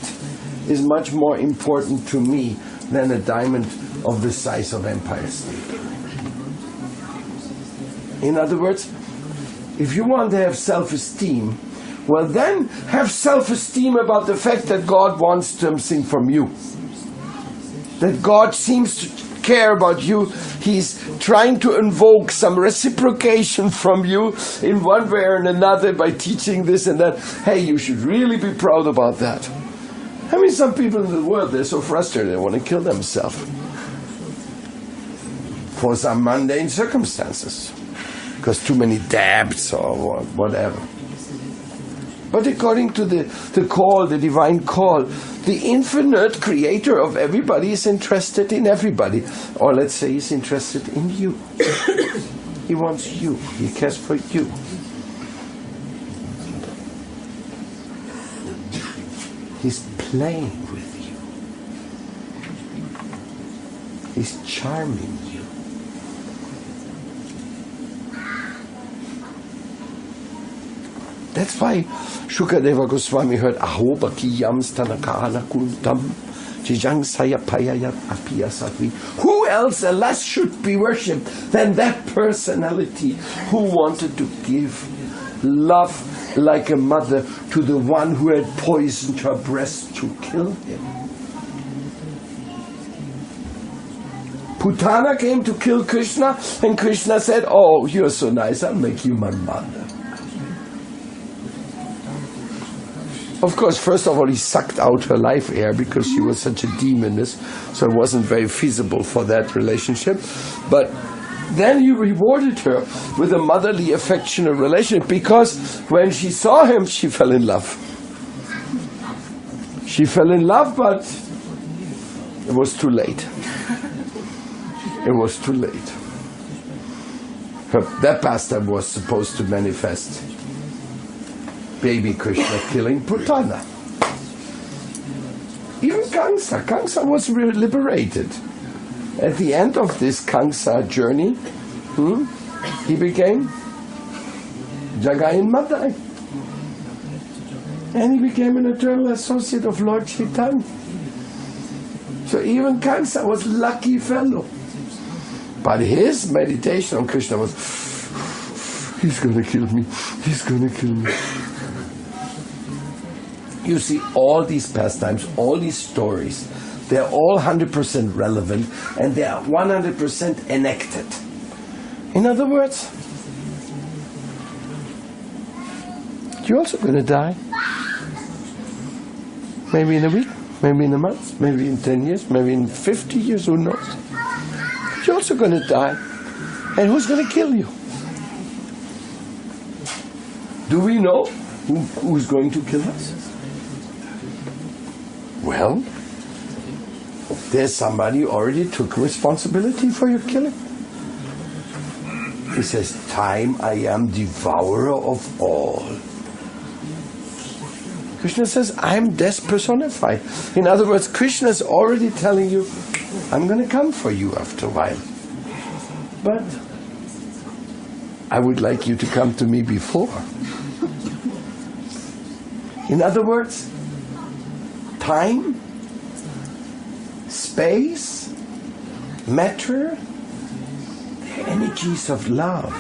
is much more important to me than a diamond of the size of Empire State. In other words, if you want to have self-esteem, well then have self-esteem about the fact that God wants something from you. That God seems to care about you. He's trying to invoke some reciprocation from you in one way or another by teaching this and that. Hey, you should really be proud about that. I mean, some people in the world, they're so frustrated, they want to kill themselves for some mundane circumstances, because too many debts or whatever. But according to the call, the divine call, the infinite creator of everybody is interested in everybody. Or let's say he's interested in you. He wants you. He cares for you. He's playing with you. He's charming you. That's why Shukadeva Goswami heard Aho Bakiyam Stanakala Kuntam Jijang Saya Payayat Apiyasatvi. Who else, alas, should be worshipped than that personality who wanted to give love like a mother to the one who had poisoned her breast to kill him? Putana came to kill Krishna, and Krishna said, "Oh, you're so nice, I'll make you my mother." Of course, first of all, he sucked out her life air because she was such a demoness, so it wasn't very feasible for that relationship. But then he rewarded her with a motherly, affectionate relationship, because when she saw him, she fell in love. She fell in love, but it was too late. It was too late. That pastime was supposed to manifest baby Krishna killing Putana. Even Kamsa was liberated. At the end of this Kamsa journey, he became Jagai and Madai. And he became an eternal associate of Lord Chaitanya. So even Kamsa was a lucky fellow. But his meditation on Krishna was, he's going to kill me, he's going to kill me. You see, all these pastimes, all these stories, they're all 100% relevant and they are 100% enacted. In other words, you're also going to die. Maybe in a week, maybe in a month, maybe in 10 years, maybe in 50 years, who knows? You're also going to die. And who's going to kill you? Do we know who's going to kill us? Well, there's somebody who already took responsibility for your killing. He says, "Time I am devourer of all." Krishna says, I'm death personified. In other words, Krishna is already telling you, I'm going to come for you after a while. But I would like you to come to me before. In other words, time, space, matter, they're energies of love.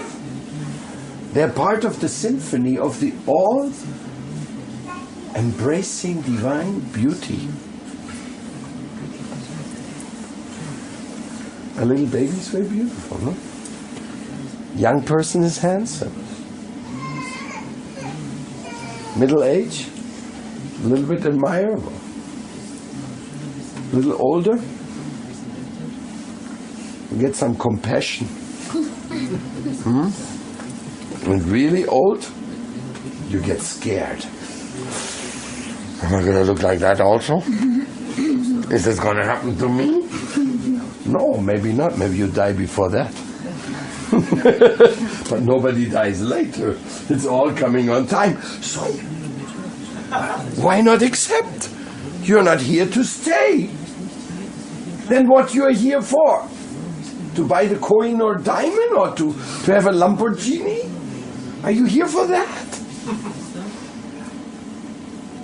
They're part of the symphony of the all-embracing divine beauty. A little baby is very beautiful, no? Young person is handsome. Middle age, a little bit admirable. A little older, you get some compassion. And really old, you get scared. Am I going to look like that also? Is this going to happen to me? No, maybe not. Maybe you die before that. But nobody dies later. It's all coming on time. So, why not accept? You're not here to stay. Then what you're here for? To buy the coin or diamond, or to have a Lamborghini? Are you here for that?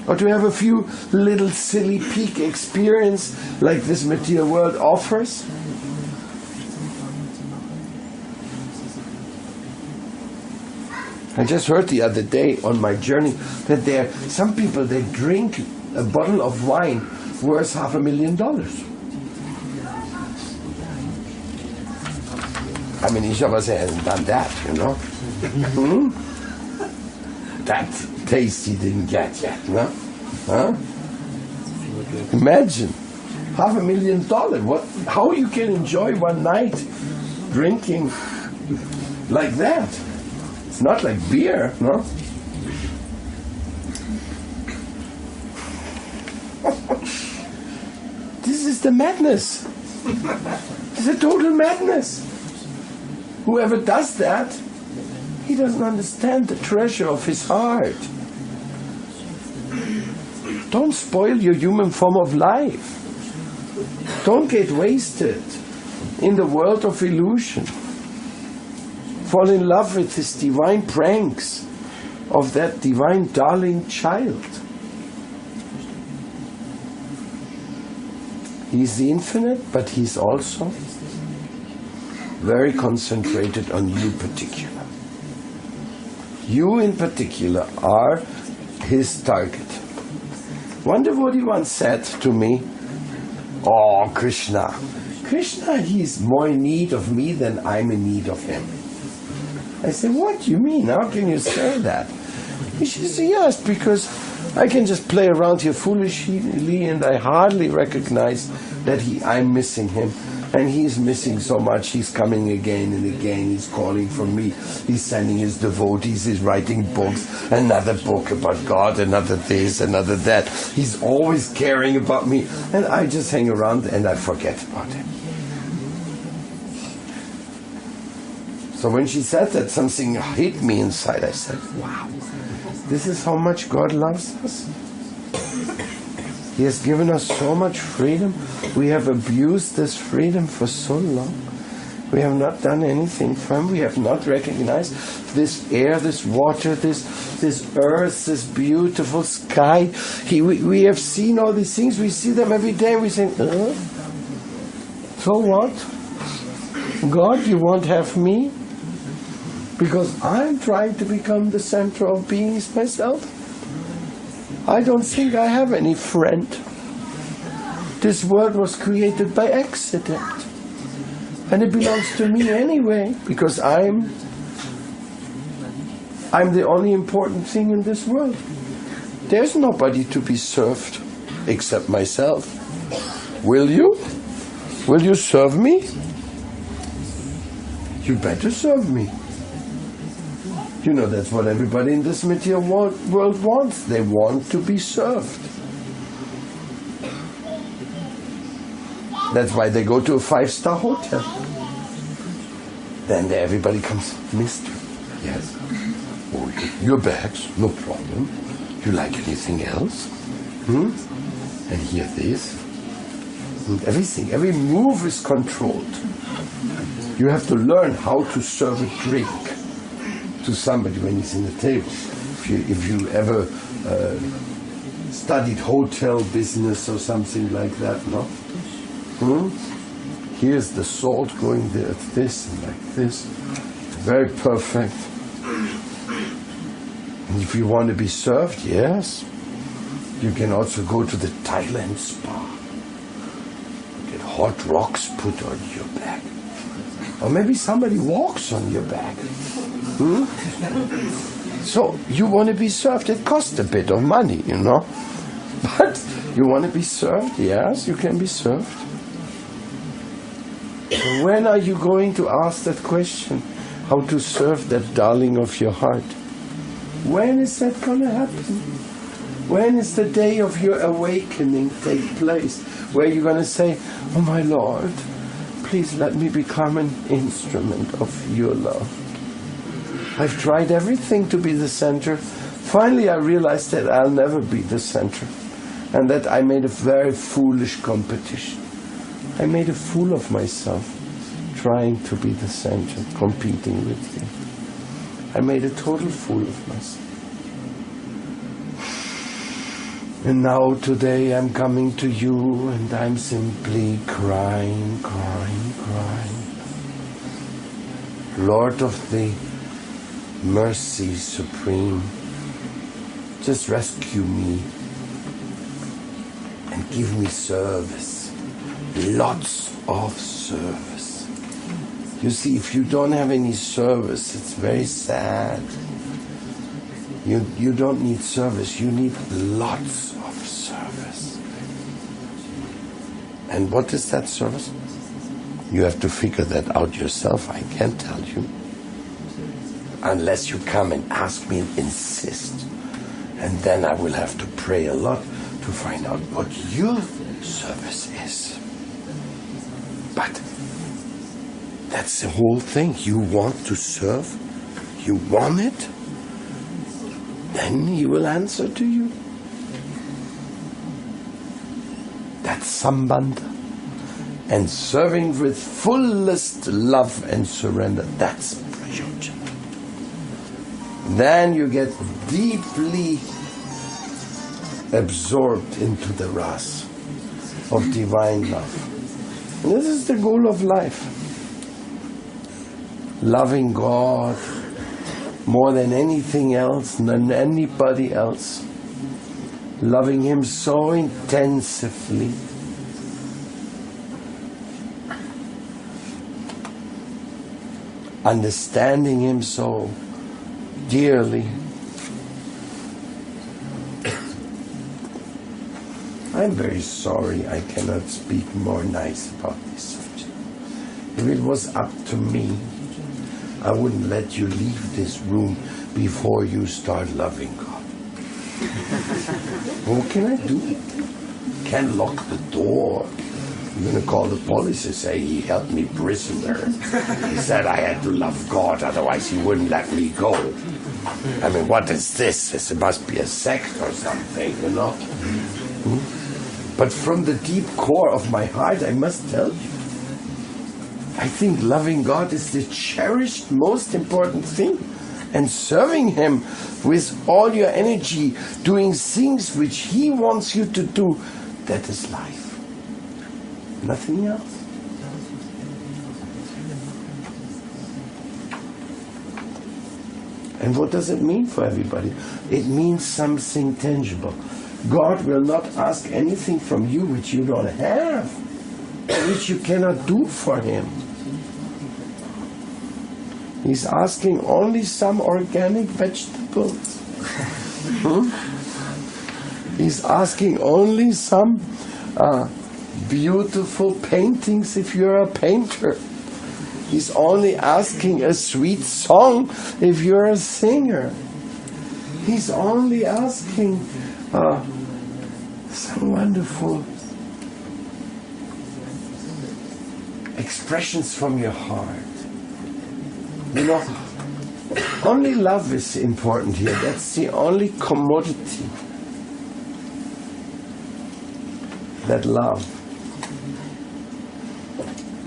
Or to have a few little silly peak experience like this material world offers? I just heard the other day on my journey that some people, they drink a bottle of wine worth $500,000. I mean, each of us hasn't done that, you know. That taste he didn't get yet, no? Huh? Imagine, $500,000. How you can enjoy one night drinking like that? It's not like beer, no? This is the madness. It's a total madness. Whoever does that, he doesn't understand the treasure of his heart. Don't spoil your human form of life. Don't get wasted in the world of illusion. Fall in love with this divine pranks of that divine darling child. He's the infinite, but he's also very concentrated on you particular. You in particular are his target. Wonder what he once said to me. Oh, Krishna, he's more in need of me than I'm in need of him. I said, what do you mean? How can you say that? He says, yes, because I can just play around here foolishly and I hardly recognize that I'm missing him. And he's missing so much. He's coming again and again. He's calling for me. He's sending his devotees. He's writing books. Another book about God. Another this, another that. He's always caring about me. And I just hang around and I forget about him. So when she said that, something hit me inside. I said, wow, this is how much God loves us. He has given us so much freedom. We have abused this freedom for so long. We have not done anything for him. We have not recognized this air, this water, this earth, this beautiful sky. We have seen all these things. We see them every day. We say, so what? God, you won't have me? Because I'm trying to become the center of beings myself. I don't think I have any friend. This world was created by accident. And it belongs to me anyway, because I'm the only important thing in this world. There's nobody to be served except myself. Will you? Will you serve me? You better serve me. You know, that's what everybody in this material world wants. They want to be served. That's why they go to a 5-star hotel. Then everybody comes, mister. Yes. Oh, your bags, no problem. You like anything else? And here this. And everything, every move is controlled. You have to learn how to serve a drink to somebody when he's in the table. If you ever studied hotel business or something like that, no? Here's the salt going there, this and like this. Very perfect. And if you want to be served, yes, you can also go to the Thailand spa. Get hot rocks put on your back. Or maybe somebody walks on your back. So you want to be served. It costs a bit of money, you know. But you want to be served? Yes, you can be served. So when are you going to ask that question? How to serve that darling of your heart? When is that going to happen? When is the day of your awakening take place? Where you're going to say, oh my Lord, please let me become an instrument of your love. I've tried everything to be the center. Finally I realized that I'll never be the center. And that I made a very foolish competition. I made a fool of myself, trying to be the center, competing with you. I made a total fool of myself. And now today I'm coming to you and I'm simply crying, crying, crying. Lord of the mercy supreme, just rescue me and give me service, lots of service. You see, if you don't have any service, it's very sad. You don't need service, you need lots of service. And what is that service? You have to figure that out yourself, I can't tell you. Unless you come and ask me and insist. And then I will have to pray a lot to find out what your service is. But that's the whole thing. You want to serve? You want it? Then he will answer to you. That's sambandha. And serving with fullest love and surrender, that's prayojana. Then you get deeply absorbed into the ras of divine love. And this is the goal of life. Loving God more than anything else, than anybody else. Loving Him so intensively. Understanding Him so dearly. I'm very sorry I cannot speak more nice about this subject. If it was up to me, I wouldn't let you leave this room before you start loving God. What can I do? Can't lock the door. I'm going to call the police and say he held me prisoner. He said I had to love God, otherwise he wouldn't let me go. I mean, what is this? It must be a sect or something, you know? But from the deep core of my heart, I must tell you, I think loving God is the cherished, most important thing. And serving Him with all your energy, doing things which He wants you to do, that is life. Nothing else. And what does it mean for everybody? It means something tangible. God will not ask anything from you which you don't have, which you cannot do for Him. He's asking only some organic vegetables. He's asking only some beautiful paintings if you're a painter. He's only asking a sweet song if you're a singer. He's only asking some wonderful expressions from your heart. You know, only love is important here. That's the only commodity. That love.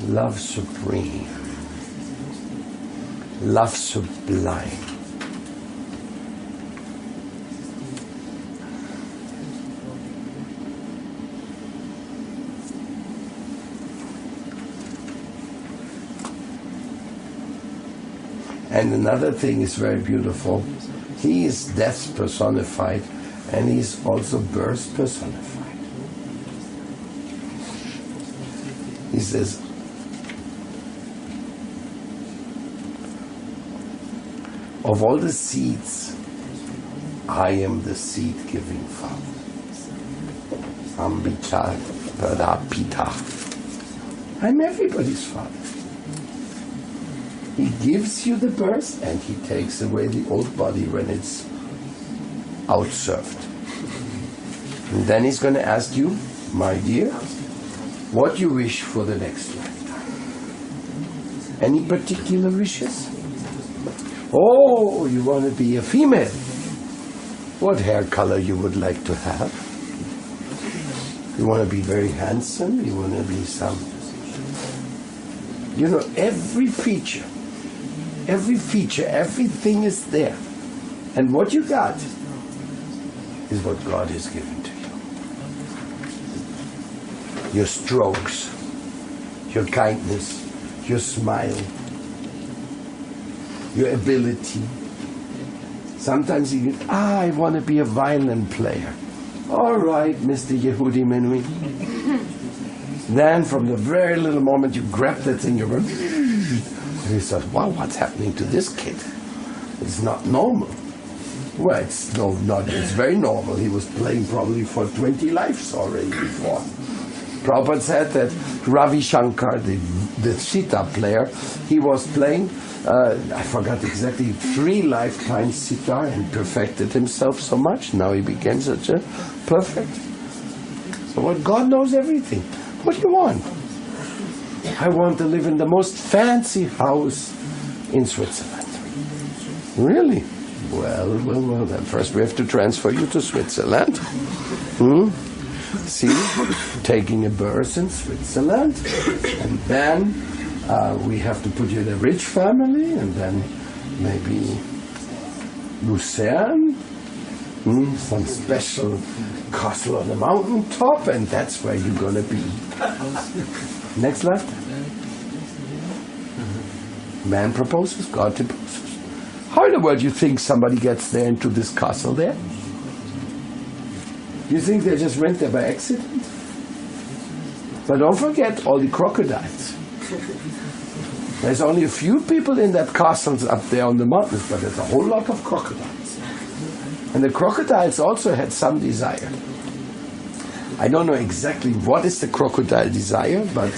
Love supreme. Love sublime. And another thing is very beautiful. He is death personified, and he is also birth personified. He says, of all the seeds, I am the seed-giving Father. Ambita Pradapita. I'm everybody's Father. He gives you the birth and He takes away the old body when it's outserved. And then he's going to ask you, my dear, what you wish for the next lifetime. Any particular wishes? Oh, you want to be a female. What hair color you would like to have? You want to be very handsome? You want to be some... You know, every feature, everything is there. And what you got is what God has given to you. Your strokes, your kindness, your smile, your ability. Sometimes you get, I want to be a violin player. All right, Mr. Yehudi Menui. Then from the very little moment you grab that thing, you're going, and he says, wow, what's happening to this kid? It's not normal. Well, it's very normal. He was playing probably for 20 lives already before. Prabhupada said that Ravi Shankar, the sitar player, he was playing, I forgot exactly, 3 lifetimes sitar and perfected himself so much. Now he became such a perfect. So what, God knows everything. What do you want? I want to live in the most fancy house in Switzerland. Really? Well, then first we have to transfer you to Switzerland. See, taking a birth in Switzerland, and then we have to put you in a rich family, and then maybe Lucerne, some special castle on the mountain top, and that's where you're going to be. Next lifetime. Man proposes, God proposes. How in the world do you think somebody gets there into this castle there? You think they just went there by accident? But don't forget all the crocodiles. There's only a few people in that castle up there on the mountains, but there's a whole lot of crocodiles. And the crocodiles also had some desire. I don't know exactly what is the crocodile desire, but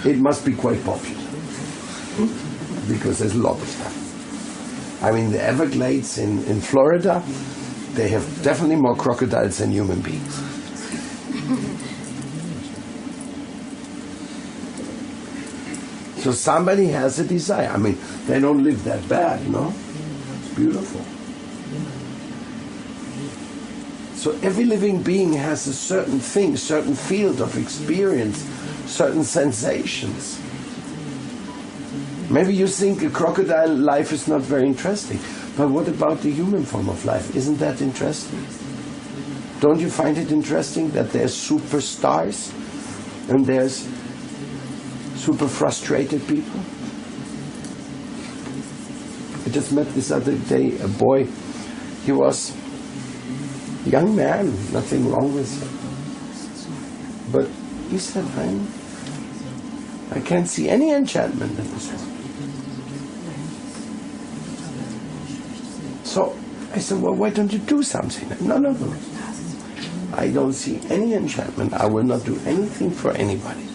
it must be quite popular. Because there's a lot of them. I mean, the Everglades in Florida, they have definitely more crocodiles than human beings. So somebody has a desire. I mean, they don't live that bad, no? It's beautiful. So every living being has a certain thing, certain field of experience, certain sensations. Maybe you think a crocodile life is not very interesting, but what about the human form of life? Isn't that interesting? Don't you find it interesting that there's superstars and there's super frustrated people? I just met this other day a boy. He was a young man, nothing wrong with him. But he said, I can't see any enchantment in this world. So I said, well, why don't you do something? No. I don't see any enchantment. I will not do anything for anybody.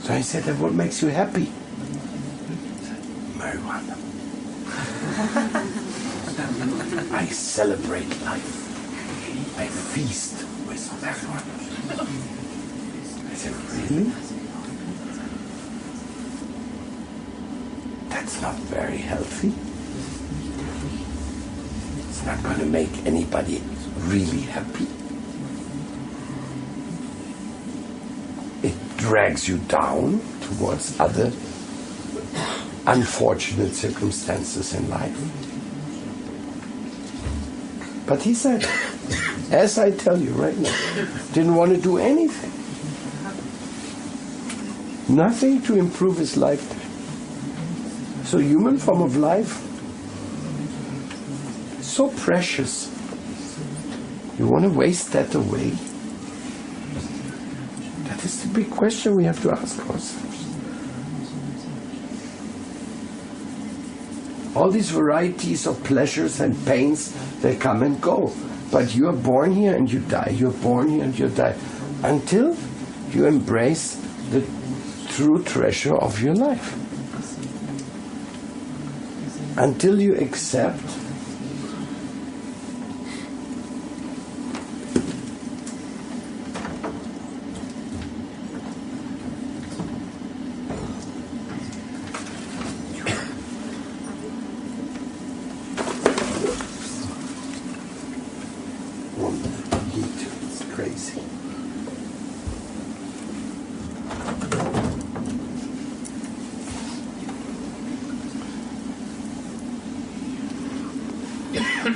So I said, what makes you happy? He said, marijuana. I celebrate life. I feast with marijuana. I said, really? That's not very healthy. It's not going to make anybody really happy. It drags you down towards other unfortunate circumstances in life. But he said, as I tell you right now, didn't want to do anything. Nothing to improve his lifetime. So human form of life, so precious. You want to waste that away? That is the big question we have to ask ourselves. All these varieties of pleasures and pains, they come and go. But you are born here and you die. You are born here and you die. Until you embrace the true treasure of your life. Until you accept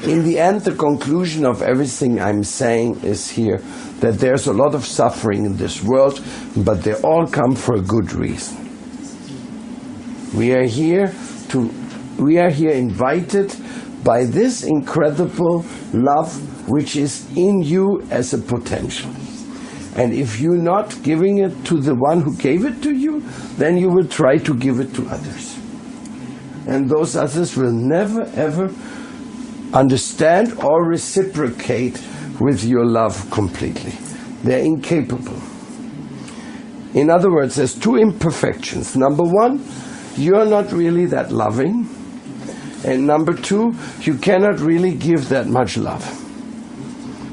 In the end, the conclusion of everything I'm saying is here, that there's a lot of suffering in this world, but they all come for a good reason. We are here invited by this incredible love which is in you as a potential. And if you're not giving it to the one who gave it to you, then you will try to give it to others. And those others will never ever understand or reciprocate with your love completely. They're incapable. In other words, there's two imperfections. Number one, you're not really that loving. And number two, you cannot really give that much love.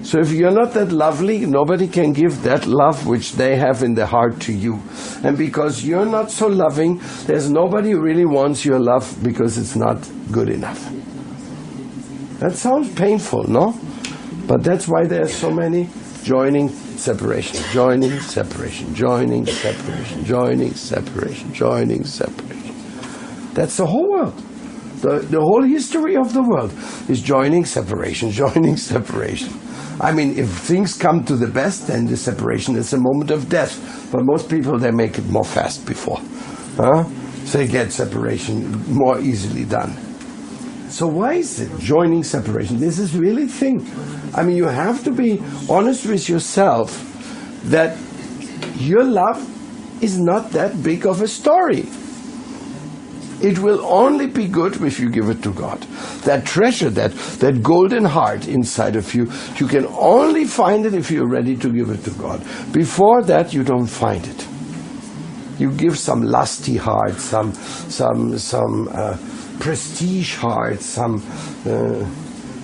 So if you're not that lovely, nobody can give that love which they have in their heart to you. And because you're not so loving, there's nobody who really wants your love because it's not good enough. That sounds painful, no? But that's why there are so many joining, separation, joining, separation, joining, separation, joining, separation, joining, separation. That's the whole world. The whole history of the world is joining, separation, joining, separation. I mean, if things come to the best, then the separation is a moment of death. But most people, they make it more fast before. So they get separation more easily done. So why is it joining, separation? This is really thing. I mean, you have to be honest with yourself that your love is not that big of a story. It will only be good if you give it to God. That treasure, that golden heart inside of you, you can only find it if you're ready to give it to God. Before that, you don't find it. You give some lusty heart, some prestige heart, some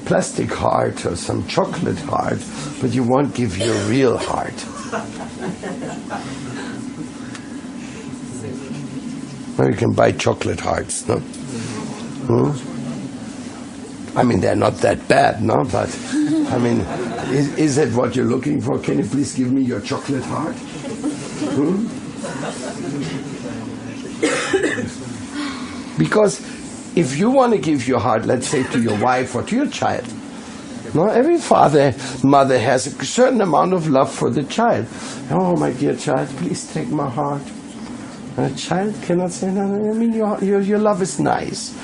plastic heart, or some chocolate heart, but you won't give your real heart. Well, you can buy chocolate hearts, no? I mean, they're not that bad, no? But, I mean, is it what you're looking for? Can you please give me your chocolate heart? Because if you want to give your heart, let's say, to your wife or to your child, no, every father, mother has a certain amount of love for the child. Oh, my dear child, please take my heart. A child cannot say, no, I mean, your love is nice,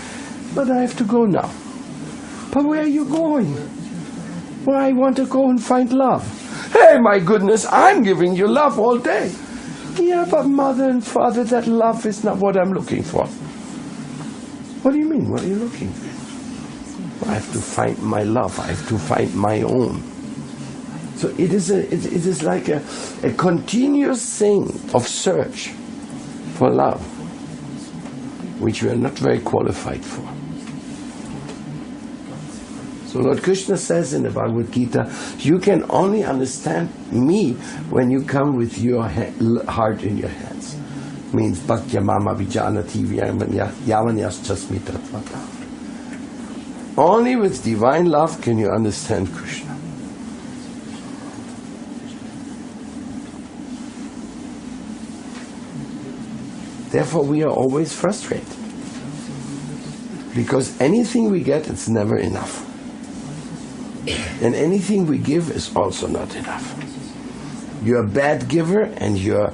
but I have to go now. But where are you going? Well, I want to go and find love. Hey, my goodness, I'm giving you love all day. Yeah, but mother and father, that love is not what I'm looking for. What do you mean? What are you looking for? I have to find my love. I have to find my own. So it is like a continuous thing of search for love, which we are not very qualified for. So Lord Krishna says in the Bhagavad Gita, you can only understand me when you come with your heart in your hands. Means bhaktya mama vijanati yavanyas chasmita. Only with divine love can you understand Krishna. Therefore, we are always frustrated. Because anything we get, it's never enough. And anything we give is also not enough. You're a bad giver and you're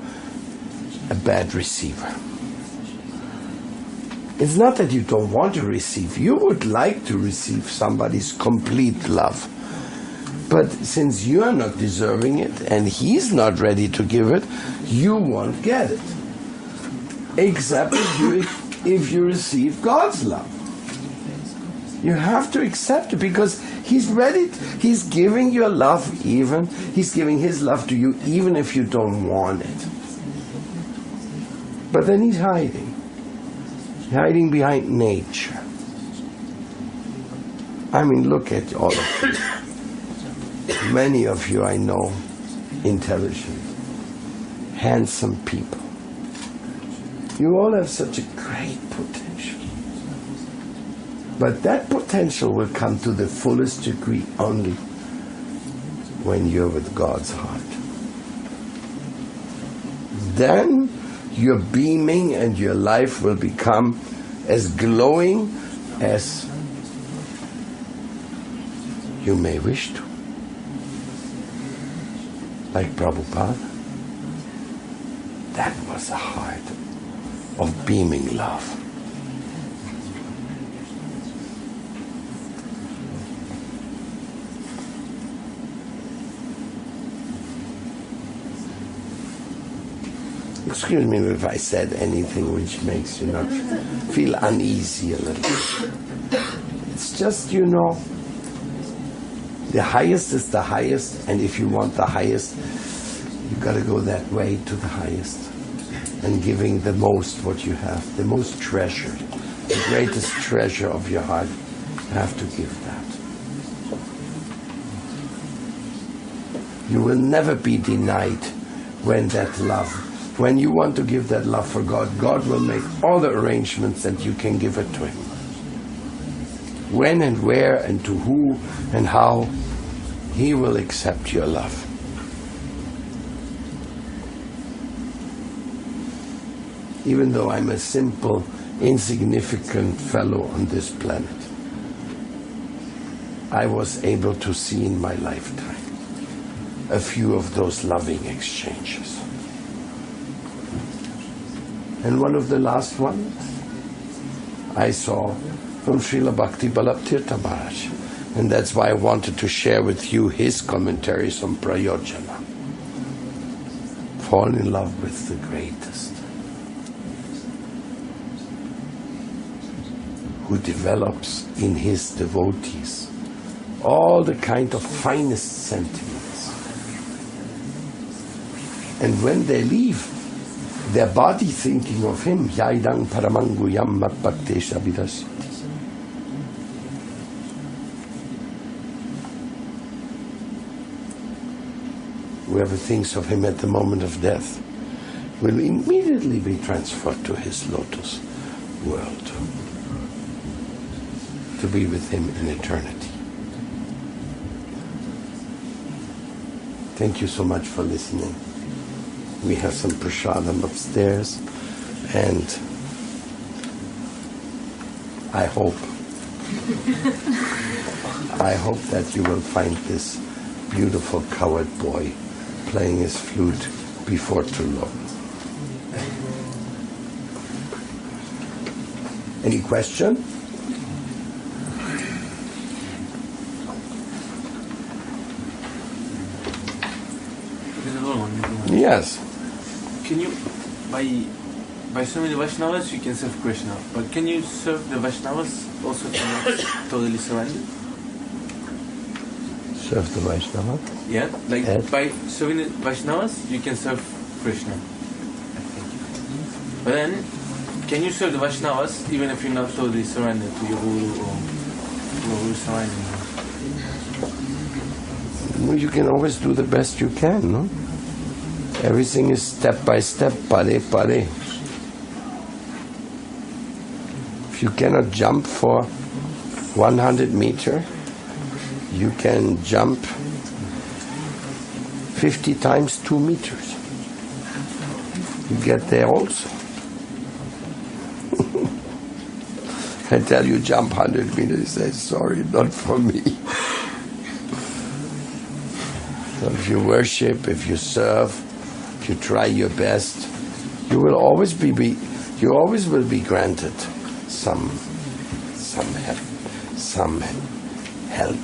a bad receiver. It's not that you don't want to receive. You would like to receive somebody's complete love. But since you are not deserving it and he's not ready to give it, you won't get it. Except if you receive God's love. You have to accept it because he's ready. He's giving your love he's giving his love to you even if you don't want it. But then he's hiding. Hiding behind nature. I mean, look at all of you. Many of you I know, intelligent, handsome people. You all have such a great potential. But that potential will come to the fullest degree only when you're with God's heart. Then you're beaming and your life will become as glowing as you may wish to. Like Prabhupada. That was a heart of beaming love. Excuse me if I said anything which makes you not feel uneasy a little. It's just, the highest is the highest, and if you want the highest, you've got to go that way to the highest. And giving the most what you have, the most treasured, the greatest treasure of your heart, you have to give that. You will never be denied when that love, when you want to give that love for God, God will make all the arrangements that you can give it to Him. When and where and to who and how, He will accept your love. Even though I'm a simple, insignificant fellow on this planet, I was able to see in my lifetime a few of those loving exchanges. And one of the last ones I saw from Srila BA Maharaj. And that's why I wanted to share with you his commentaries on Prayojana. Fall in love with the greatest, who develops in his devotees all the kind of finest sentiments. And when they leave, their body thinking of him, Yaidang Paramanguyam Matbhaktesha Vidasiti. Whoever thinks of him at the moment of death will immediately be transferred to his lotus world, to be with him in eternity. Thank you so much for listening. We have some prasadam upstairs, and I hope that you will find this beautiful coward boy playing his flute before too long. Any question? Yes. Can you, by serving the Vaishnavas, you can serve Krishna, but can you serve the Vaishnavas also if you're not totally surrendered? Serve the Vaishnava? Yeah, like by serving the Vaishnavas, you can serve Krishna. But then, can you serve the Vaishnavas even if you're not totally surrendered to your Guru or Guru surrendering? Well, you can always do the best you can, no? Everything is step by step, pare pare. If you cannot jump for 100 meters, you can jump 50 times 2 meters. You get there also. I tell you, jump 100 meters, you say, sorry, not for me. So if you worship, if you serve, if you try your best, you will always be granted some help.